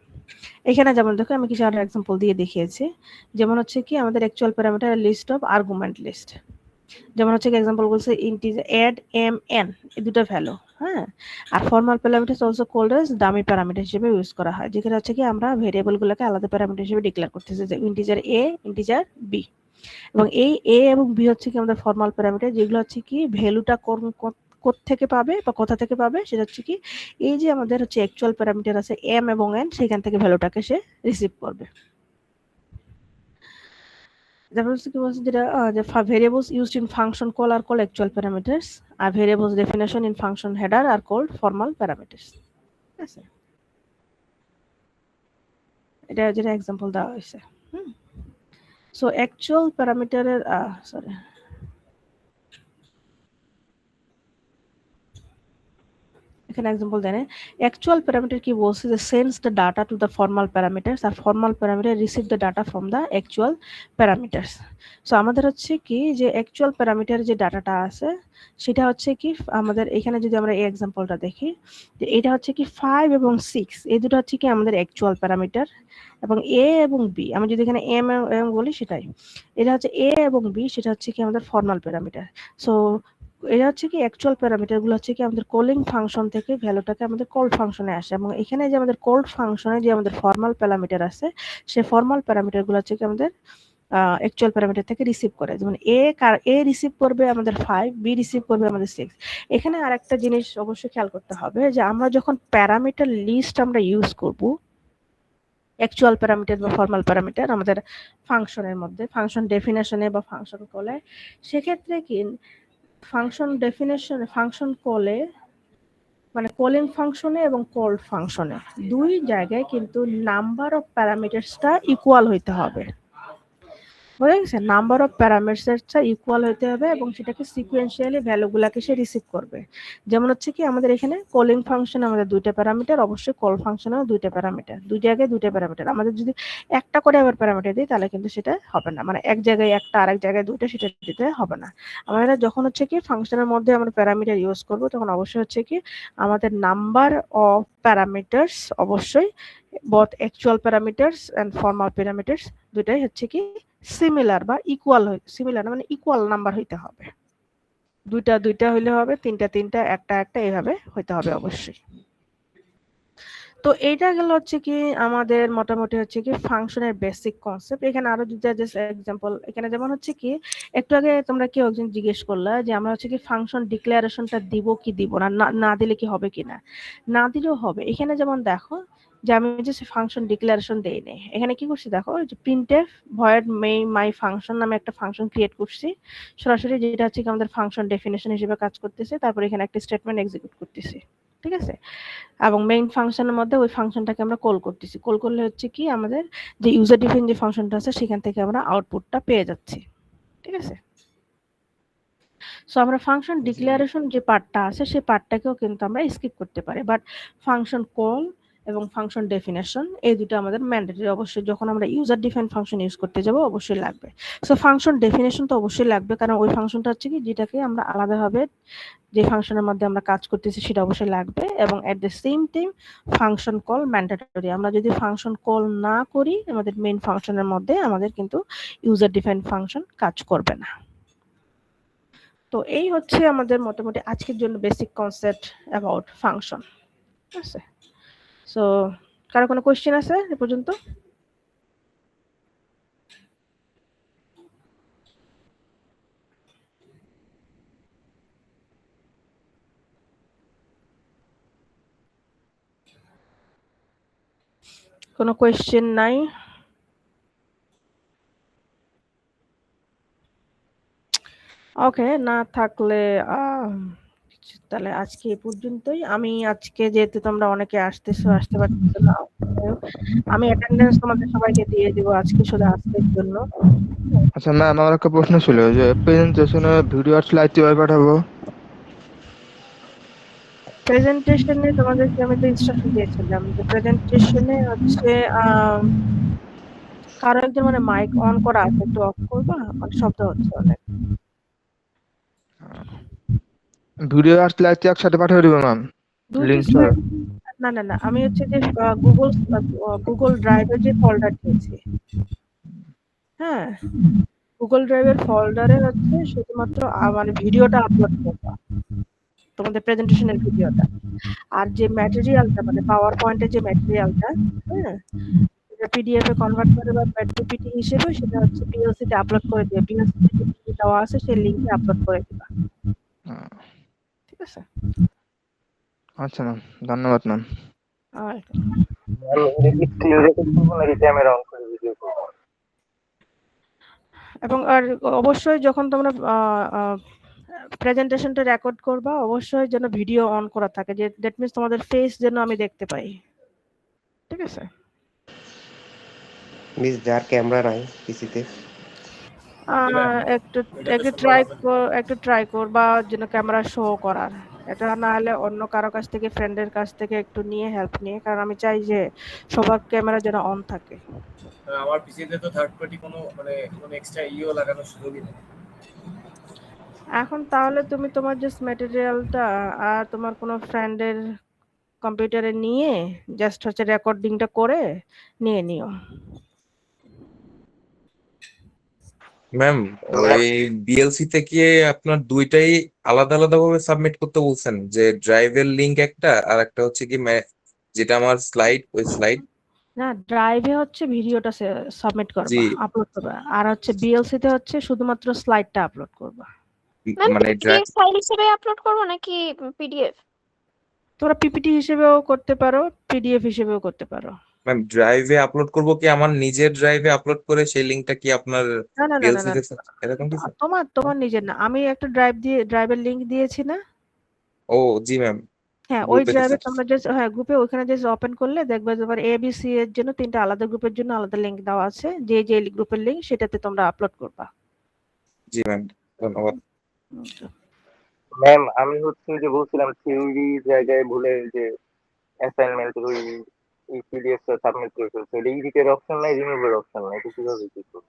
এখানে যেমন দেখো আমি কিছু আরো এক্সাম্পল দিয়ে দেখিয়েছি, যেমন হচ্ছে কি আমাদের actual parameter list of argument list. যেমন হচ্ছে এক্সাম্পল বলছে ইন্টিজার অ্যাড এম এন, এই দুটো ভ্যালু। হ্যাঁ, আর formal parameters also called as dummy parameter হিসেবে ইউজ করা হয়, যেখানে হচ্ছে কি আমরা ভেরিয়েবলগুলোকে আলাদা প্যারামিটার হিসেবে ডিক্লেয়ার করতেছি, যে ইন্টিজার এ, ইন্টিজার বি। এবং এই এ এবং বি হচ্ছে কি আমাদের ফর্মাল প্যারামিটার, যেগুলো হচ্ছে কি ভ্যালুটা থেকে পাবে বা কোথা থেকে পাবে, সেটা হচ্ছে কি এই যে আমাদের হচ্ছে অ্যাকচুয়াল প্যারামিটার আছে এম এবং এন, সেখান থেকে ভ্যালুটাকে সে রিসিভ করবে। তারপর হচ্ছে কি বলছে যেটা যে variables used in function call are call actual parameters, are variables definition in function header are called formal parameters. ঠিক আছে, এটা যেটা এক্সাম্পল দেওয়া হয়েছে। সো অ্যাকচুয়াল প্যারামিটারের সরি, এখানে এক্সাম্পল দেন। অ্যাকচুয়াল প্যারামিটার কি বলছে, যে sends the data to the formal parameters, are formal parameter receive the data from the actual parameters. So আমাদের হচ্ছে কি যে অ্যাকচুয়াল প্যারামিটার যে ডাটাটা আছে সেটা হচ্ছে কি আমাদের এখানে যদি আমরা এই এক্সাম্পলটা দেখি, যে এটা হচ্ছে কি 5 এবং 6, এই দুটো হচ্ছে কি আমাদের অ্যাকচুয়াল প্যারামিটার, এবং এ এবং বি আমি যদি এখানে এম এবং বলি সেটাই, এটা হচ্ছে এ এবং বি, সেটা হচ্ছে কি আমাদের ফর্মাল প্যারামিটার। সো এটা হচ্ছে কি অ্যাকচুয়াল প্যারামিটার গুলো হচ্ছে কি আমাদের কলিং ফাংশন থেকে ভ্যালুটাকে আমাদের কল ফাংশনে আসে, এবং এখানে যে আমাদের কল ফাংশনে যে আমাদের ফর্মাল প্যারামিটার আছে, সেই ফর্মাল প্যারামিটার গুলো হচ্ছে কি আমাদের অ্যাকচুয়াল প্যারামিটার থেকে রিসিভ করে। যেমন এ রিসিভ করবে আমাদের 5, বি রিসিভ করবে আমাদের 6। এখানে আরেকটা জিনিস অবশ্যই খেয়াল করতে হবে, যে আমরা যখন প্যারামিটার লিস্ট আমরা ইউজ করব অ্যাকচুয়াল প্যারামিটার বা ফর্মাল প্যারামিটার আমাদের ফাংশনের মধ্যে, ফাংশন ডেফিনেশনে বা ফাংশন কলে, সেক্ষেত্রে কি ফাংশন ডেফিনেশন ফাংশন কলে মানে কলিং ফাংশনে এবং কল ফাংশনে দুই জায়গায় কিন্তু নাম্বার অফ প্যারামিটারসটা ইকুয়াল হইতে হবে। বুঝা গেছে, নাম্বার অফ প্যারামিটারসটা ইকুয়াল হইতে হবে, এবং সেটাকে সিকোয়েন্সিয়ালি ভ্যালুগুলোকে সে রিসিভ করবে। যেমন হচ্ছে কি আমাদের এখানে কলিং ফাংশনে আমাদের দুইটা প্যারামিটার, অবশ্যই কল ফাংশনেও দুইটা প্যারামিটার, দুই জায়গায় দুইটা প্যারামিটার। আমাদের যদি একটা করে আবার প্যারামিটার দিই তাহলে কিন্তু সেটা হবে না, মানে এক জায়গায় একটা আরেক জায়গায় দুইটা সেটা দিতে হবে না। আমরা যখন হচ্ছে কি ফাংশনের মধ্যে আমরা প্যারামিটার ইউজ করব, তখন অবশ্যই হচ্ছে কি আমাদের নাম্বার অফ প্যারামিটারস অবশ্যই both actual parameters and formal parameters দুটাই হচ্ছে কি সিমিলার বা ইকুয়াল, সিমিলার মানে ইকুয়াল নাম্বার হইতে হবে। দুইটা হইলে হবে, তিনটা একটা এইভাবে হইতে হবে অবশ্যই। তো এইটা গেল হচ্ছে কি আমাদের মোটামুটি হচ্ছে কি ফাংশনের বেসিক কনসেপ্ট। এখানে আরো দুটা জাস্ট এক্সাম্পল, এখানে যেমন হচ্ছে কি একটু আগে তোমরা কেউ একজন জিজ্ঞেস করলা যে আমরা হচ্ছে কি ফাংশন ডিক্লারেশনটা দিব কি দিব না, না দিলে কি হবে কিনা। না দিলেও হবে। এখানে যেমন দেখো যে আমি যে ফাংশন ডিক্লারেশন দেই নাই, এখানে কি করছি দেখো, যে printf void my function নামে একটা ফাংশন ক্রিয়েট করছি সরাসরি, যেটা হচ্ছে কি আমাদের ফাংশন ডেফিনেশন হিসেবে কাজ করতেছে। তারপর এখানে একটা স্টেটমেন্ট এক্সিকিউট করতেছি, ঠিক আছে, এবং মেইন ফাংশনের মধ্যে ওই ফাংশনটাকে আমরা কল করতেছি। কল করলে হচ্ছে কি আমাদের যে ইউজার ডিফাইন যে ফাংশনটা আছে সেখান থেকে আমরা আউটপুটটা পেয়ে যাচ্ছি, ঠিক আছে। সো আমরা ফাংশন ডিক্লারেশন যে পার্টটা আছে সেই পার্টটাকেও কিন্তু আমরা স্কিপ করতে পারি, বাট ফাংশন কল এবং ফাংশন ডেফিনেশন এই দুটো আমাদের ম্যান্ডেটরি। অবশ্যই যখন আমরা ইউজার ডিফাইন ফাংশন ইউজ করতে যাব অবশ্যই লাগবে। সো ফাংশন ডেফিনেশন তো অবশ্যই লাগবে, কারণ ওই ফাংশনটা হচ্ছে কি যেটাকে আমরা আলাদাভাবে যে ফাংশনের মধ্যে আমরা কাজ করতেছি সেটা অবশ্যই লাগবে, এবং at the same time function call mandatory. আমরা যদি ফাংশন কল না করি আমাদের মেইন ফাংশনের মধ্যে আমাদের কিন্তু ইউজার ডিফাইন ফাংশন কাজ করবে না। তো এই হচ্ছে আমাদের মোটামুটি আজকের জন্য বেসিক কনসেপ্ট অ্যাবাউট ফাংশন, ঠিক আছে। সো কারো কোনো কোয়েশ্চেন আছে এ পর্যন্ত? কোনো কোয়েশ্চেন নাই? ওকে, না থাকলে তাহলে আজকে এই পর্যন্তই। আমি আজকে যেহেতু তোমরা অনেকে আসতে পারতেছো না, আমি অ্যাটেন্ডেন্স তোমাদের সবাইকে দিয়ে দিব আজকে, শুধু আজকের জন্য। আচ্ছা ম্যাম, আমার একটা প্রশ্ন ছিল যে প্রেজেন্টেশনে ভিডিও আর স্লাইড কিভাবে পাঠাবো? প্রেজেন্টেশনে তোমাদেরকে আমি তো ইনস্ট্রাকশন দিয়েছিলাম যে প্রেজেন্টেশনে হচ্ছে কারো একজন মানে মাইক অন করা আছে, একটু অফ করবা, মানে শব্দ হচ্ছে অনেক। ভিডিও আর স্লাইড একসাথে পাঠিয়ে দিবো ম্যাম, লিংক ছাড়া? না, আমি হচ্ছে যে গুগল ড্রাইভে যে ফোল্ডার দিয়েছি, হ্যাঁ গুগল ড্রাইভের ফোল্ডারে হচ্ছে শুধুমাত্র মানে ভিডিওটা আপলোড করবা, তোমাদের প্রেজেন্টেশনের ভিডিওটা। আর যে ম্যাটেরিয়ালটা মানে পাওয়ার পয়েন্টের যে ম্যাটেরিয়ালটা, হ্যাঁ, এটা পিডিএফ এ কনভার্ট করে বা পিপিটি হিসেবে সেটা হচ্ছে পিএলসি তে আপলোড করে দিও। পিএলসি তে যে লিংক দেওয়া আছে সেই লিংকে আপলোড করে দিবা। ঠিক আছে? আচ্ছা ম্যাম, ধন্যবাদ ম্যাম। ওয়েলকাম। স্ক্রিন রেকর্ড করবো নাকি ক্যামেরা অন করে ভিডিও করবো? এবং আর অবশ্যই যখন তোমরা প্রেজেন্টেশনটা রেকর্ড করবা অবশ্যই যেন ভিডিও অন করা থাকে, যে দ্যাট মিন্স তোমাদের ফেস যেন আমি দেখতে পাই। ঠিক আছে? মিস যার ক্যামেরা নাই পিসিতে একটু এটা তো একটু সম্ভব ট্রাই করবা যেন ক্যামেরা শো করার। এটা না হলে অন্য কারো কাছ থেকে, ফ্রেন্ডের কাছ থেকে একটু নিয়ে হেল্প নিয়ে, কারণ আমি চাই যে সবার ক্যামেরা যেন অন থাকে। আমার পিসিতে তো থার্ড পার্টি কোনো এক্সট্রা লাগানোর সুযোগই নেই। এখন তাহলে তুমি তোমার জাস্ট ম্যাটেরিয়ালটা আর তোমার কোনো ফ্রেন্ডের কম্পিউটারে নিয়ে জাস্ট হচ্ছে রেকর্ডিংটা করে নিয়ে নিও। ম্যাম ওই বিএলসি থেকে আপনার দুইটাই আলাদা আলাদা ভাবে সাবমিট করতে বলছেন, যে ড্রাইভের লিংক একটা আর একটা হচ্ছে কি যেটা আমার স্লাইড, ওই স্লাইড। না, ড্রাইভে হচ্ছে ভিডিওটা সাবমিট করবা, জি। আপলোড করবা, আর হচ্ছে বিএলসি তে হচ্ছে শুধুমাত্র স্লাইডটা আপলোড করবা। মানে পিডিএফ ফাইল হিসেবে আপলোড করব নাকি পিডিএফ? তোমরা পিপিটি হিসেবেও করতে পারো, পিডিএফ হিসেবেও করতে পারো। ম্যাম ড্রাইভে আপলোড করব কি আমার নিজের ড্রাইভে আপলোড করে সেই লিংকটা কি আপনার না না না না বিএলসি না, তে এরকম কিছু? তোমার নিজের না, আমি একটা ড্রাইভের লিংক দিয়েছি না? ও জি ম্যাম, হ্যাঁ, ওই গ্রুপে ড্রাইভে তোমরা জাস্ট, হ্যাঁ, গ্রুপে ওখানে জাস্ট ওপেন করলে দেখবে তোমার এবিসি এর জন্য 3টা আলাদা গ্রুপের জন্য আলাদা লিংক দেওয়া আছে, যে যে গ্রুপের লিংক সেটাতে তোমরা আপলোড করবা। জি ম্যাম, ধন্যবাদ। ম্যাম আমি হচ্ছে যে বলছিলাম থিওরি জায়গায় ভুলে যে অ্যাসাইনমেন্টের ওই পিডিএফ টা সাবমিট করে ফেলছে। এডিটের অপশন নাই, রিমুভের অপশন নাই, এটা কিভাবে কি করবো?